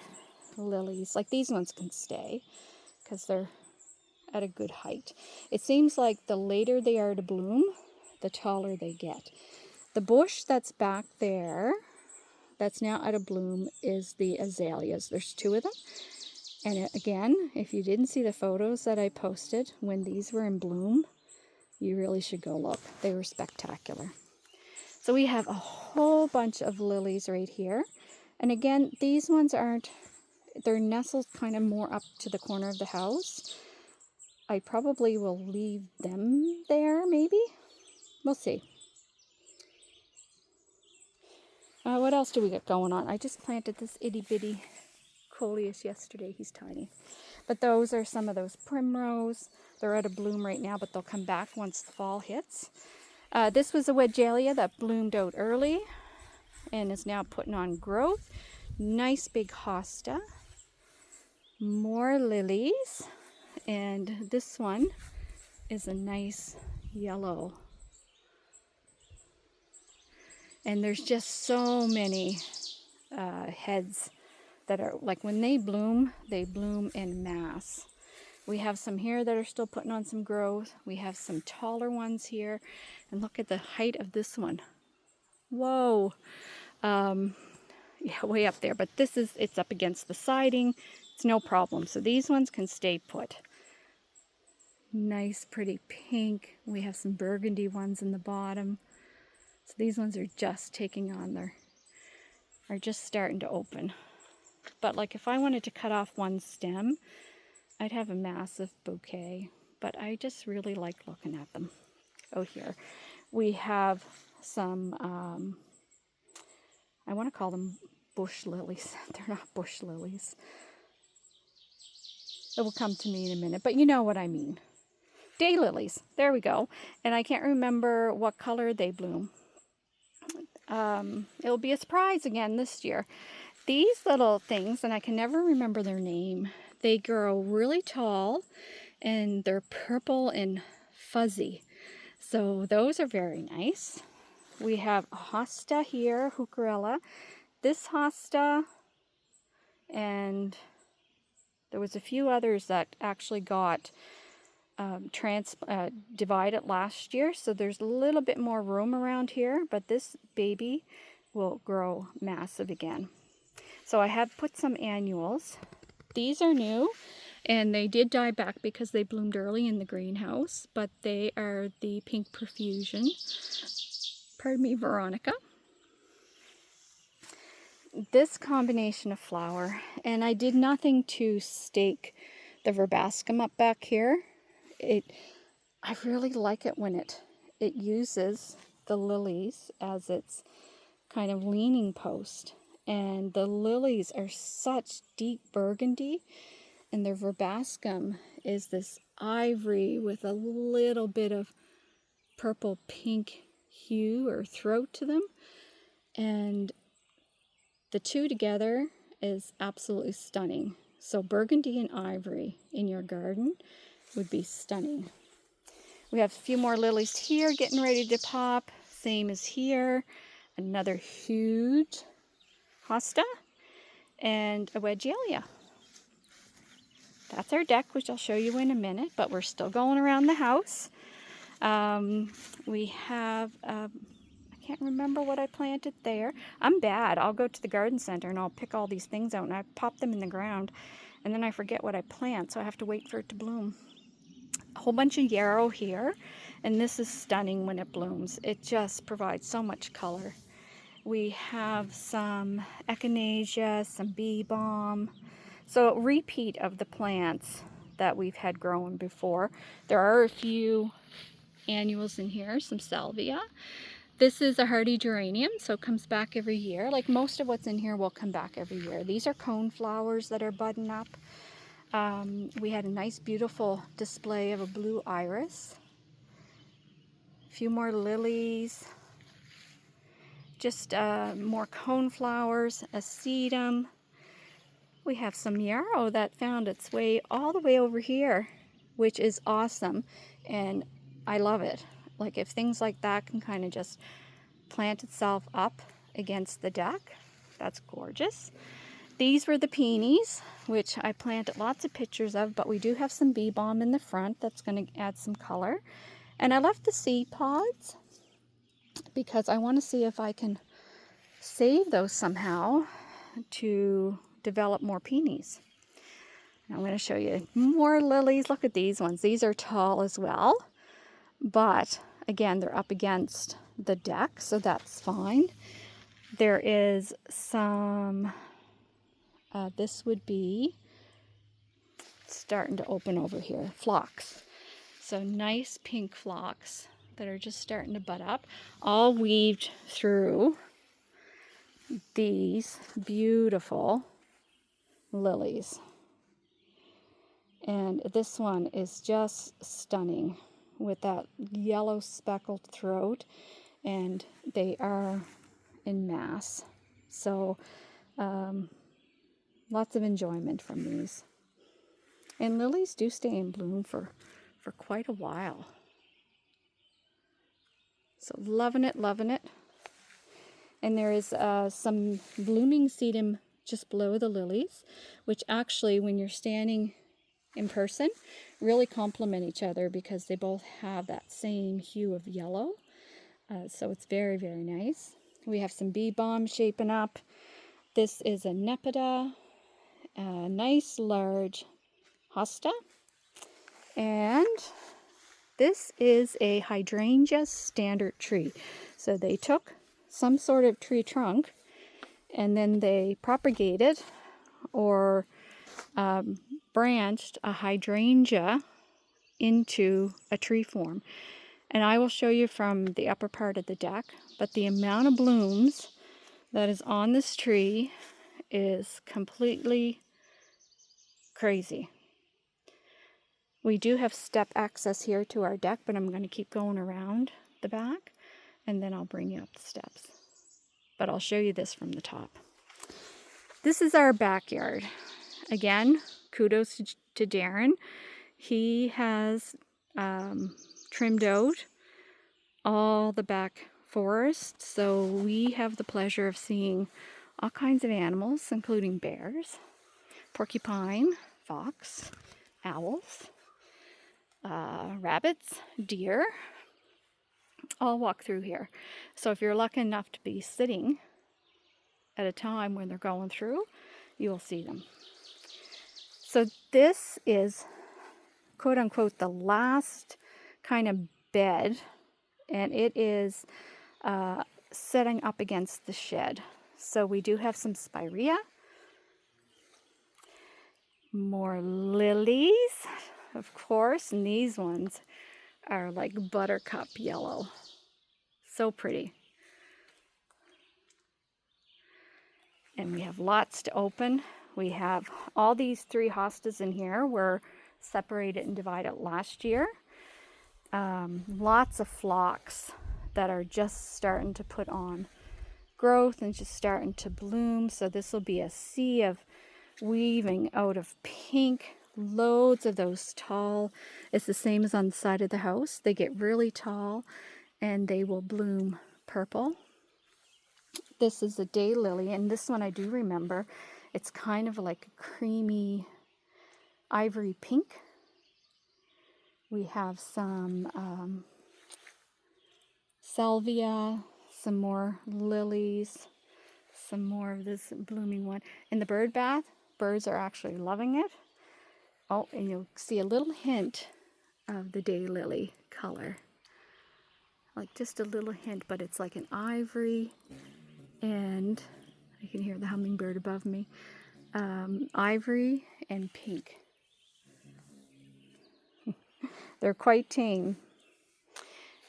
lilies. Like, these ones can stay because they're at a good height. It seems like the later they are to bloom, the taller they get. The bush that's back there, that's now out of bloom, is the azaleas. There's 2 of them. And again, if you didn't see the photos that I posted when these were in bloom, you really should go look. They were spectacular. So we have a whole bunch of lilies right here. And again, these ones aren't, they're nestled kind of more up to the corner of the house. I probably will leave them there, maybe. We'll see. What else do we got going on? I just planted this itty bitty coleus yesterday. He's tiny. But those are some of those primrose. They're out of bloom right now, but they'll come back once the fall hits. This was a Wedgelia that bloomed out early and is now putting on growth. Nice big hosta. More lilies. And this one is a nice yellow. And there's just so many heads that are, like, when they bloom en masse. We have some here that are still putting on some growth. We have some taller ones here. And look at the height of this one. Whoa. Yeah, way up there. But this is, it's up against the siding. It's no problem. So these ones can stay put. Nice, pretty pink. We have some burgundy ones in the bottom. So these ones are just taking on are just starting to open. But like, if I wanted to cut off one stem, I'd have a massive bouquet. But I just really like looking at them. Oh, here we have some, I want to call them bush lilies. They're not bush lilies. It will come to me in a minute, but you know what I mean. Daylilies. There we go. And I can't remember what color they bloom. It'll be a surprise again this year. These little things, and I can never remember their name, they grow really tall and they're purple and fuzzy. So those are very nice. We have a hosta here, Heucherella. This hosta, and there was a few others that actually got divided last year, so there's a little bit more room around here, but this baby will grow massive again. So I have put some annuals. These are new, and they did die back because they bloomed early in the greenhouse, but they are the pink profusion. Pardon me, Veronica. This combination of flower, and I did nothing to stake the verbascum up back here. I really like it when it uses the lilies as its kind of leaning post. And the lilies are such deep burgundy, and their verbascum is this ivory with a little bit of purple pink hue or throat to them. And the two together is absolutely stunning. So burgundy and ivory in your garden would be stunning. We have a few more lilies here getting ready to pop. Same as here. Another huge hosta and a wedgelia. That's our deck, which I'll show you in a minute, but we're still going around the house. We have, I can't remember what I planted there. I'm bad. I'll go to the garden center and I'll pick all these things out and I pop them in the ground and then I forget what I plant, so I have to wait for it to bloom. A whole bunch of yarrow here, and this is stunning when it blooms. It just provides so much color. We have some echinacea, some bee balm. So a repeat of the plants that we've had growing before. There are a few annuals in here, some salvia. This is a hardy geranium, so it comes back every year. Like most of what's in here will come back every year. These are cone flowers that are budding up. We had a nice, beautiful display of a blue iris. A few more lilies. Just more cone flowers, a sedum. We have some yarrow that found its way all the way over here, which is awesome, and I love it. Like if things like that can kind of just plant itself up against the deck, that's gorgeous. These were the peonies, which I planted lots of pictures of, but we do have some bee balm in the front that's going to add some color. And I left the seed pods because I want to see if I can save those somehow to develop more peonies. I'm going to show you more lilies. Look at these ones. These are tall as well, but again, they're up against the deck, so that's fine. There is some, this would be starting to open over here, phlox. So nice pink phlox that are just starting to bud up, all weaved through these beautiful lilies. And this one is just stunning with that yellow speckled throat, and they are in mass. So lots of enjoyment from these. And lilies do stay in bloom for quite a while. So loving it, loving it. And there is some blooming sedum just below the lilies, which actually, when you're standing in person, really complement each other because they both have that same hue of yellow. So it's very, very nice. We have some bee balm shaping up. This is a Nepeta, a nice large hosta. And this is a hydrangea standard tree. So they took some sort of tree trunk and then they propagated or branched a hydrangea into a tree form. And I will show you from the upper part of the deck, but the amount of blooms that is on this tree is completely crazy. We do have step access here to our deck, but I'm going to keep going around the back and then I'll bring you up the steps. But I'll show you this from the top. This is our backyard. Again, kudos to Darren. He has trimmed out all the back forest, so we have the pleasure of seeing all kinds of animals, including bears, porcupine, fox, owls, rabbits, deer, all walk through here. So if you're lucky enough to be sitting at a time when they're going through, you will see them. So this is, quote unquote, the last kind of bed, and it is setting up against the shed. So we do have some spirea, more lilies, of course, and these ones are like buttercup yellow. So pretty. and we have lots to open. We have all these 3 hostas in here were separated and divided last year. Lots of phlox that are just starting to put on growth and just starting to bloom. So this will be a sea of weaving out of pink. Loads of those tall. It's the same as on the side of the house. They get really tall and they will bloom purple. This is a daylily, and this one I do remember. It's kind of like a creamy ivory pink. We have some salvia, some more lilies, some more of this blooming one. In the bird bath, birds are actually loving it. Oh, and you'll see a little hint of the daylily color. Like just a little hint, but it's like an ivory, and I can hear the hummingbird above me. Ivory and pink. They're quite tame.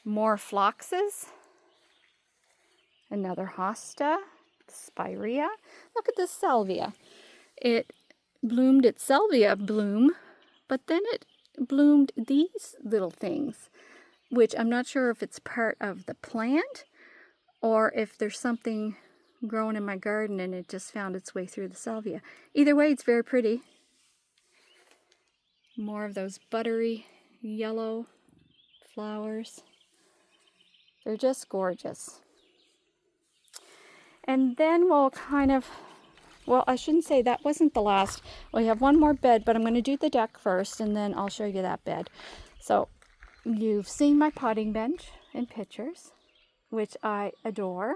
More phloxes. Another hosta, spirea. Look at this salvia. It bloomed its salvia bloom, but then it bloomed these little things, which I'm not sure if it's part of the plant or if there's something growing in my garden and it just found its way through the salvia. Either way, it's very pretty. More of those buttery yellow flowers. They're just gorgeous. And then we'll kind of, well, I shouldn't say that wasn't the last. We have one more bed, but I'm going to do the deck first and then I'll show you that bed. So you've seen my potting bench in pictures, which I adore.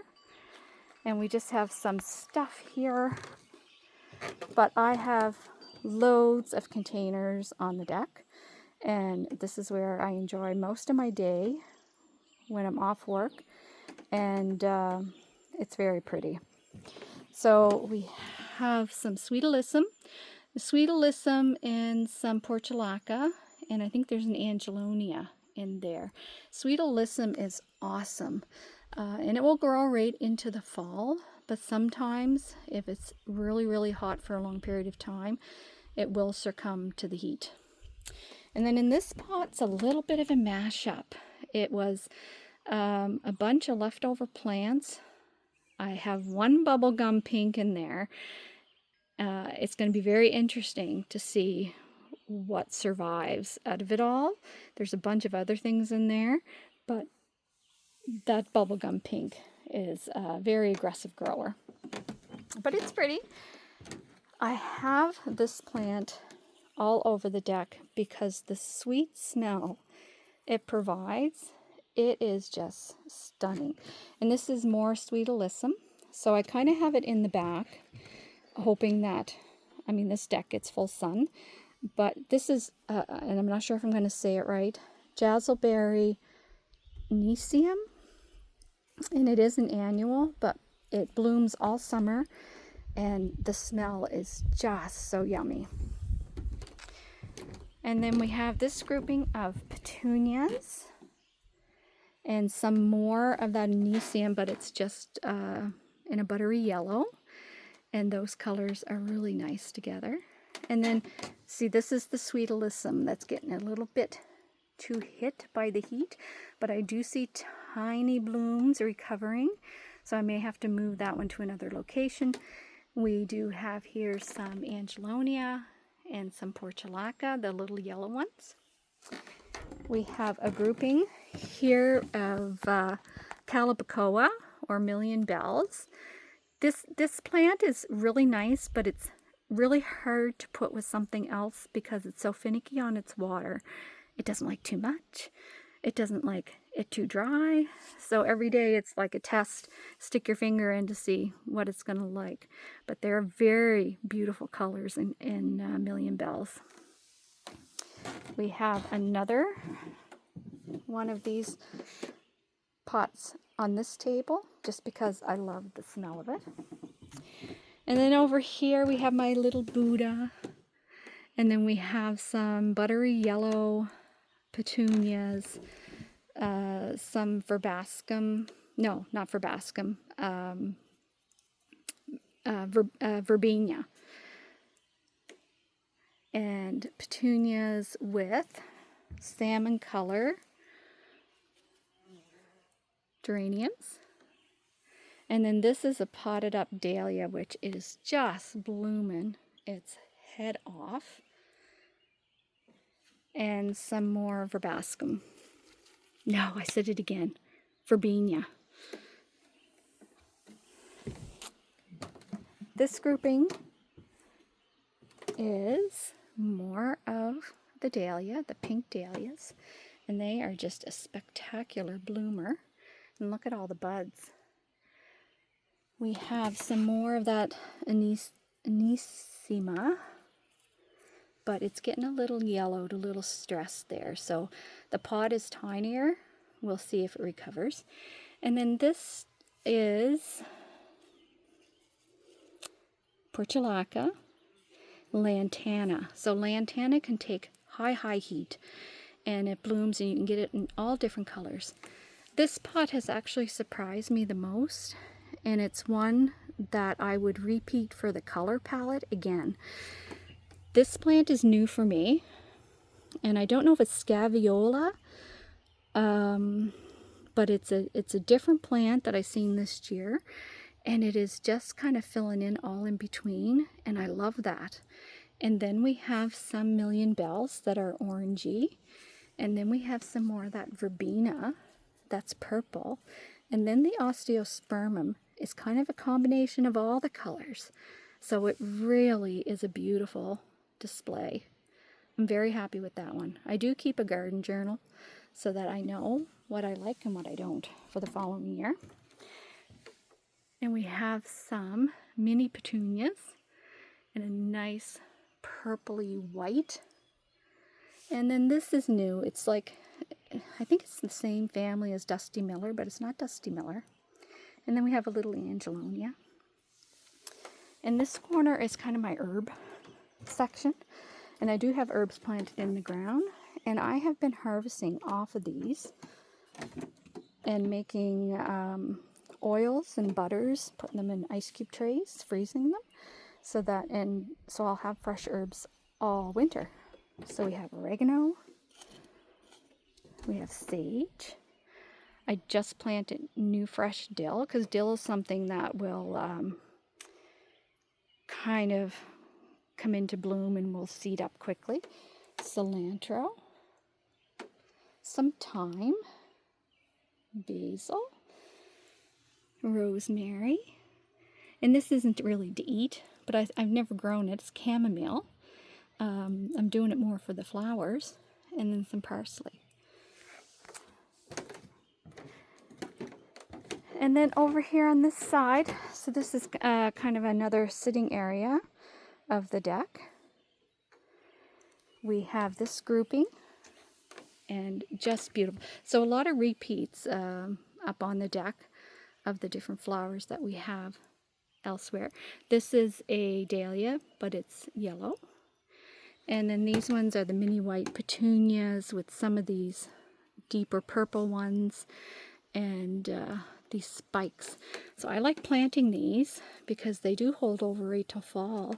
And we just have some stuff here. But I have loads of containers on the deck. And this is where I enjoy most of my day when I'm off work. And it's very pretty. So we have some Sweet Alyssum, and some Portulaca, and I think there's an Angelonia in there. Sweet Alyssum is awesome, and it will grow right into the fall, but sometimes if it's really, really hot for a long period of time, it will succumb to the heat. And then in this pot's a little bit of a mashup. It was a bunch of leftover plants. I have one bubblegum pink in there. It's going to be very interesting to see what survives out of it all. There's a bunch of other things in there, but that bubblegum pink is a very aggressive grower. But it's pretty. I have this plant all over the deck because the sweet smell it provides, it is just stunning. And this is more Sweet Alyssum. So I kind of have it in the back, hoping that, I mean, this deck gets full sun. But this is, and I'm not sure if I'm going to say it right, Jazzleberry Niceum. And it is an annual, but it blooms all summer. And the smell is just so yummy. And then we have this grouping of petunias and some more of that Niceum, but it's just in a buttery yellow. And those colors are really nice together. And then, see, this is the Sweet Alyssum that's getting a little bit too hit by the heat. But I do see tiny blooms recovering, so I may have to move that one to another location. We do have here some Angelonia and some Portulaca, the little yellow ones. We have a grouping here of Calibrachoa or Million Bells. This plant is really nice, but it's really hard to put with something else because it's so finicky on its water. It doesn't like too much. It doesn't like it too dry. So every day it's like a test. Stick your finger in to see what it's going to like. But they're very beautiful colors in Million Bells. We have another one of these pots on this table just because I love the smell of it. And then over here we have my little Buddha. And then we have some buttery yellow petunias, some verbascum. No, not verbascum. verbena. And petunias with salmon color geraniums. And then this is a potted up dahlia, which is just blooming its head off. And some more verbascum. No, I said it again. Verbena. This grouping is more of the dahlia, the pink dahlias, and they are just a spectacular bloomer. And look at all the buds. We have some more of that Anisima, but it's getting a little yellowed, a little stressed there. So the pot is tinier. We'll see if it recovers. And then this is Portulaca Lantana. So Lantana can take high heat, and it blooms, and you can get it in all different colors. This pot has actually surprised me the most, and it's one that I would repeat for the color palette again. This plant is new for me, and I don't know if it's Scaviola, but it's a different plant that I've seen this year, and it is just kind of filling in all in between, and I love that. And then we have some Million Bells that are orangey, and then we have some more of that verbena that's purple, and then the osteospermum is kind of a combination of all the colors. So it really is a beautiful display. I'm very happy with that one. I do keep a garden journal so that I know what I like and what I don't for the following year. And we have some mini petunias in a nice purpley white. And then this is new. It's like, I think it's the same family as Dusty Miller, but it's not Dusty Miller. And then we have a little Angelonia. And this corner is kind of my herb section. And I do have herbs planted in the ground. And I have been harvesting off of these and making oils and butters, putting them in ice cube trays, freezing them. So I'll have fresh herbs all winter. So we have oregano. We have sage. I just planted new fresh dill, because dill is something that will kind of come into bloom and will seed up quickly. Cilantro, some thyme, basil, rosemary, and this isn't really to eat, but I've never grown it. It's chamomile. I'm doing it more for the flowers, and then some parsley. And then over here on this side, so this is kind of another sitting area of the deck. We have this grouping, and just beautiful. So a lot of repeats up on the deck of the different flowers that we have elsewhere. This is a dahlia, but it's yellow. And then these ones are the mini white petunias with some of these deeper purple ones, and these spikes. So I like planting these because they do hold over right till fall.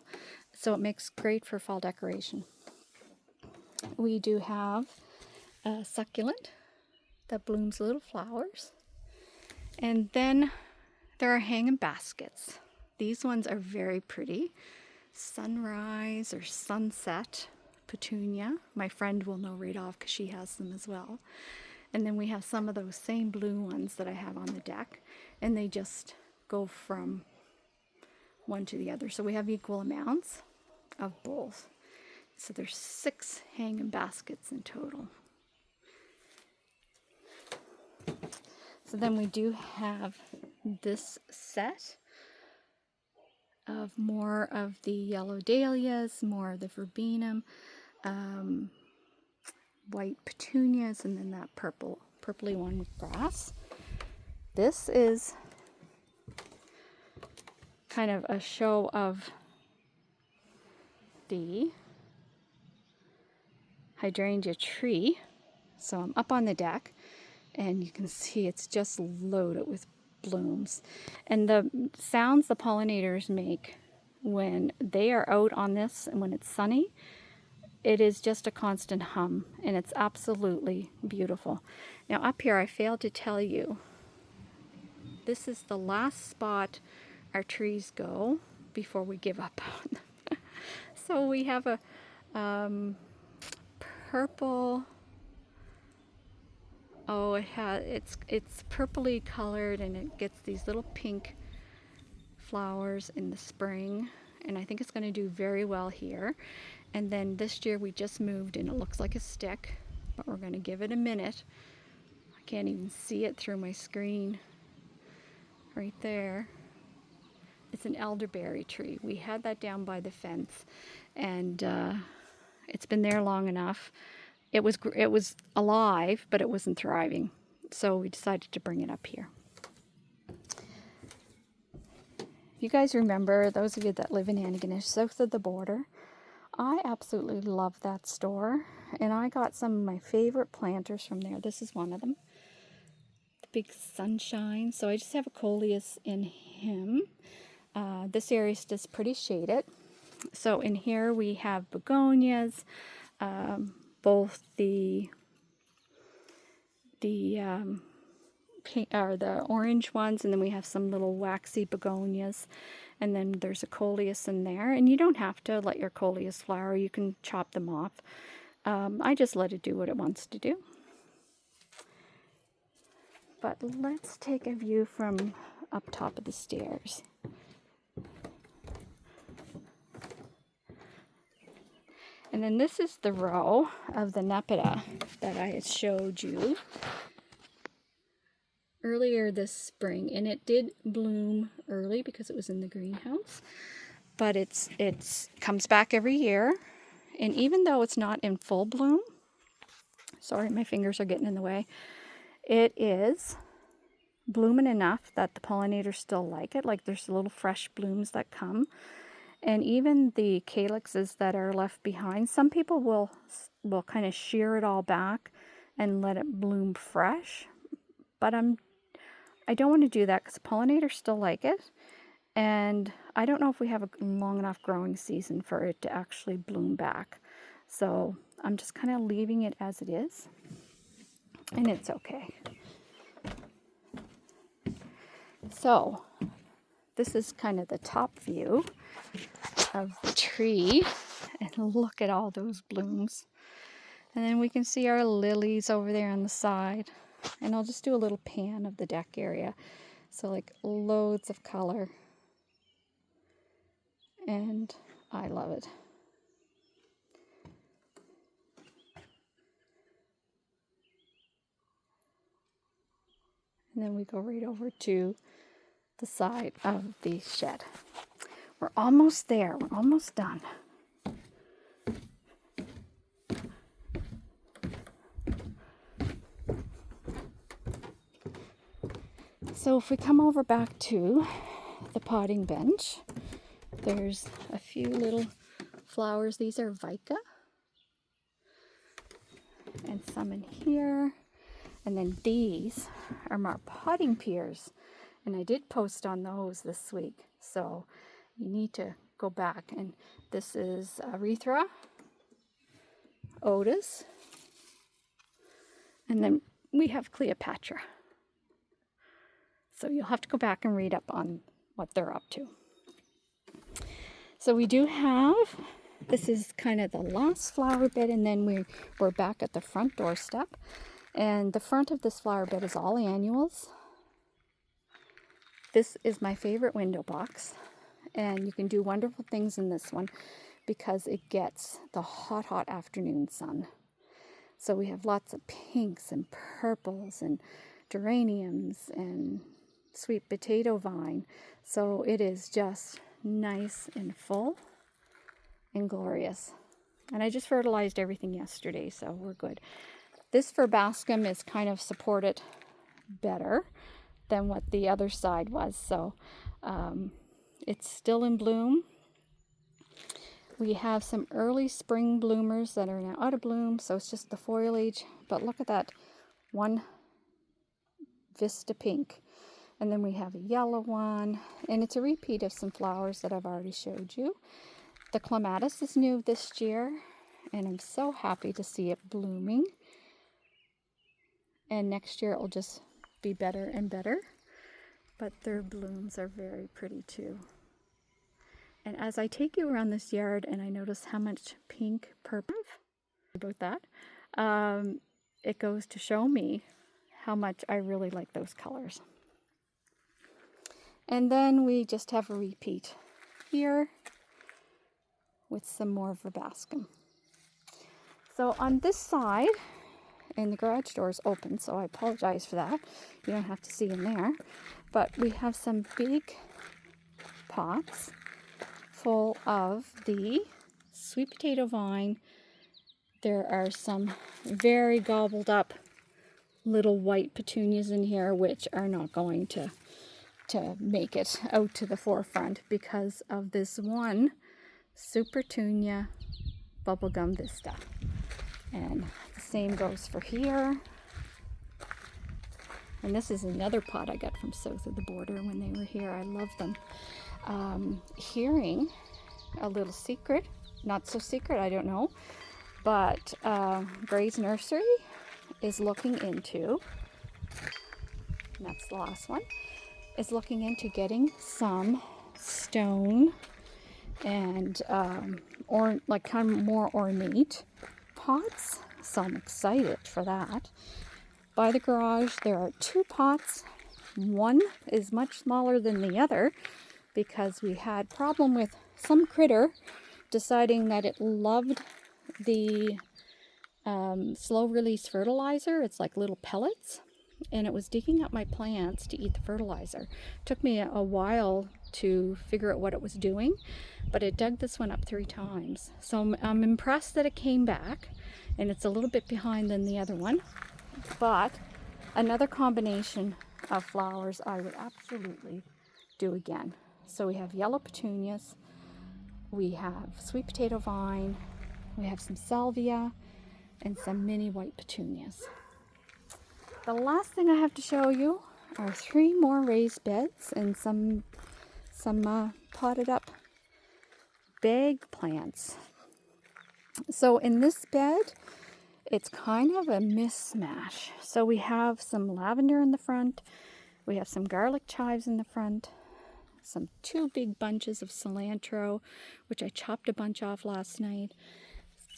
So it makes great for fall decoration. We do have a succulent that blooms little flowers. And then there are hanging baskets. These ones are very pretty. Sunrise or sunset petunia. My friend will know right off because she has them as well. And then we have some of those same blue ones that I have on the deck, and they just go from one to the other. So we have equal amounts of both. So there's 6 hanging baskets in total. So then we do have this set of more of the yellow dahlias, more of the verbenum, white petunias, and then that purpley one with grass. This is kind of a show of the hydrangea tree. So I'm up on the deck, and you can see it's just loaded with blooms. And the sounds the pollinators make when they are out on this and when it's sunny, it is just a constant hum, and it's absolutely beautiful. Now up here, I failed to tell you, this is the last spot our trees go before we give up on them. So we have a purple, oh, it's purpley colored, and it gets these little pink flowers in the spring, and I think it's going to do very well here. And then this year we just moved, and it looks like a stick, but we're going to give it a minute. I can't even see it through my screen right there. It's an elderberry tree. We had that down by the fence, and it's been there long enough. It was alive, but it wasn't thriving, so we decided to bring it up here. You guys remember, those of you that live in Antigonish, south of the border, I absolutely love that store, and I got some of my favorite planters from there. This is one of them, the big sunshine. So I just have a coleus in him. This area is just pretty shaded. So in here we have begonias, both the orange ones, and then we have some little waxy begonias, and then there's a coleus in there. And you don't have to let your coleus flower, you can chop them off. I just let it do what it wants to do. But let's take a view from up top of the stairs. And then this is the row of the Nepeta that I had showed you earlier this spring, and it did bloom early because it was in the greenhouse, but it's comes back every year. And even though it's not in full bloom, sorry, my fingers are getting in the way, it is blooming enough that the pollinators still like it. Like, there's little fresh blooms that come, and even the calyxes that are left behind, some people will kind of shear it all back and let it bloom fresh, but I don't want to do that because the pollinators still like it, and I don't know if we have a long enough growing season for it to actually bloom back. So I'm just kind of leaving it as it is, and it's okay. So this is kind of the top view of the tree, and look at all those blooms. And then we can see our lilies over there on the side. And I'll just do a little pan of the deck area. So like loads of color. And I love it. And then we go right over to the side of the shed. We're almost there. We're almost done. So if we come over back to the potting bench, there's a few little flowers. These are Vica. And some in here. And then these are my potting pears. And I did post on those this week. So you need to go back. And this is Erythra, Otis. And then we have Cleopatra. So you'll have to go back and read up on what they're up to. So we do have, this is kind of the last flower bed, and then we're back at the front doorstep. And the front of this flower bed is all annuals. This is my favorite window box, and you can do wonderful things in this one because it gets the hot, hot afternoon sun. So we have lots of pinks and purples and geraniums and sweet potato vine. So it is just nice and full and glorious. And I just fertilized everything yesterday, so we're good. This verbascum is kind of supported better than what the other side was. So it's still in bloom. We have some early spring bloomers that are now out of bloom, so it's just the foliage. But look at that one Vista Pink. And then we have a yellow one, and it's a repeat of some flowers that I've already showed you. The clematis is new this year, and I'm so happy to see it blooming. And next year it will just be better and better. But their blooms are very pretty too. And as I take you around this yard and I notice how much pink, purple, about that, it goes to show me how much I really like those colors. And then we just have a repeat here with some more verbascum. So on this side, and the garage door is open, so I apologize for that. You don't have to see in there. But we have some big pots full of the sweet potato vine. There are some very gobbled up little white petunias in here, which are not going to make it out to the forefront because of this one Supertunia Bubblegum Vista. And the same goes for here. And this is another pot I got from south of the border when they were here. I love them. Hearing a little secret, not so secret, I don't know, but Gray's Nursery is looking into, and that's the last one, is looking into getting some stone and or like kind of more ornate pots. So I'm excited for that. By the garage there are 2 pots. One is much smaller than the other because we had problem with some critter deciding that it loved the slow release fertilizer. It's like little pellets, and it was digging up my plants to eat the fertilizer. Took me a while to figure out what it was doing, but it dug this one up 3 times. So I'm impressed that it came back, and it's a little bit behind than the other one, but another combination of flowers I would absolutely do again. So we have yellow petunias, we have sweet potato vine, we have some salvia, and some mini white petunias. The last thing I have to show you are 3 more raised beds and some potted up bag plants. So in this bed, it's kind of a mismatch. So we have some lavender in the front, we have some garlic chives in the front, some 2 big bunches of cilantro, which I chopped a bunch off last night,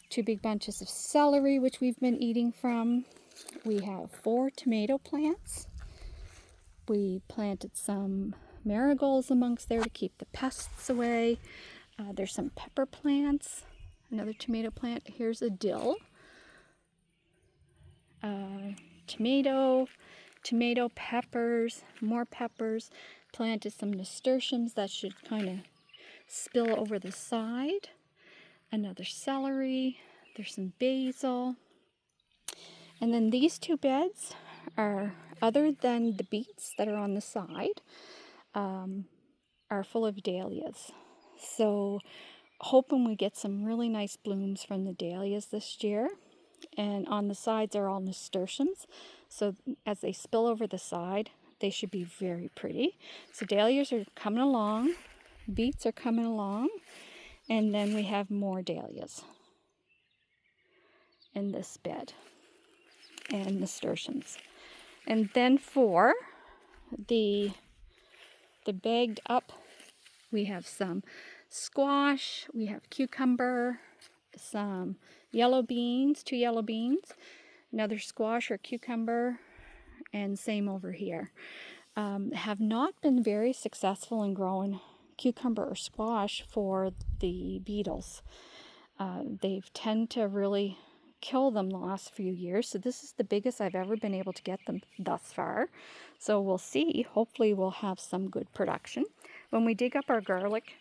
2 big bunches of celery, which we've been eating from. We have 4 tomato plants. We planted some marigolds amongst there to keep the pests away. There's some pepper plants, another tomato plant. Here's a dill. Tomato, peppers, more peppers. Planted some nasturtiums that should kind of spill over the side. Another celery. There's some basil. And then these 2 beds are, other than the beets that are on the side, are full of dahlias. So hoping we get some really nice blooms from the dahlias this year. And on the sides are all nasturtiums. So as they spill over the side, they should be very pretty. So dahlias are coming along, beets are coming along, and then we have more dahlias in this bed and nasturtiums. And then for the bagged up, we have some squash, we have cucumber, some yellow beans, 2 yellow beans, another squash or cucumber, and same over here. Have not been very successful in growing cucumber or squash for the beetles. They've tend to really kill them the last few years. So this is the biggest I've ever been able to get them thus far. So we'll see. Hopefully we'll have some good production. When we dig up our garlic,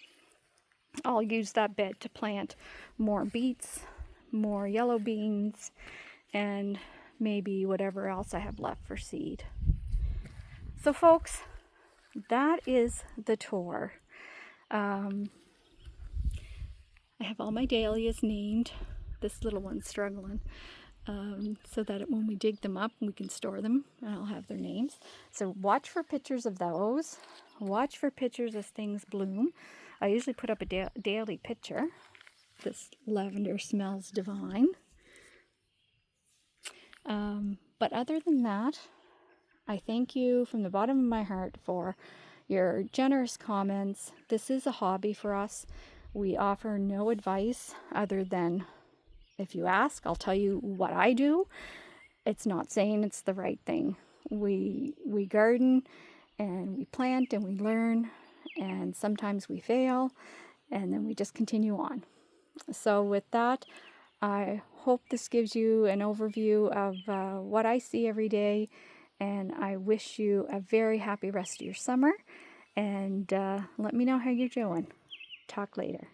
I'll use that bed to plant more beets, more yellow beans, and maybe whatever else I have left for seed. So folks, that is the tour. I have all my dahlias named. This little one's struggling. so that when we dig them up, we can store them and I'll have their names. So watch for pictures of those. Watch for pictures as things bloom. I usually put up a daily picture. This lavender smells divine. But other than that, I thank you from the bottom of my heart for your generous comments. This is a hobby for us. We offer no advice other than if you ask, I'll tell you what I do. It's not saying it's the right thing. We garden and we plant and we learn, and sometimes we fail, and then we just continue on. So with that, I hope this gives you an overview of what I see every day, and I wish you a very happy rest of your summer, and let me know how you're doing. Talk later.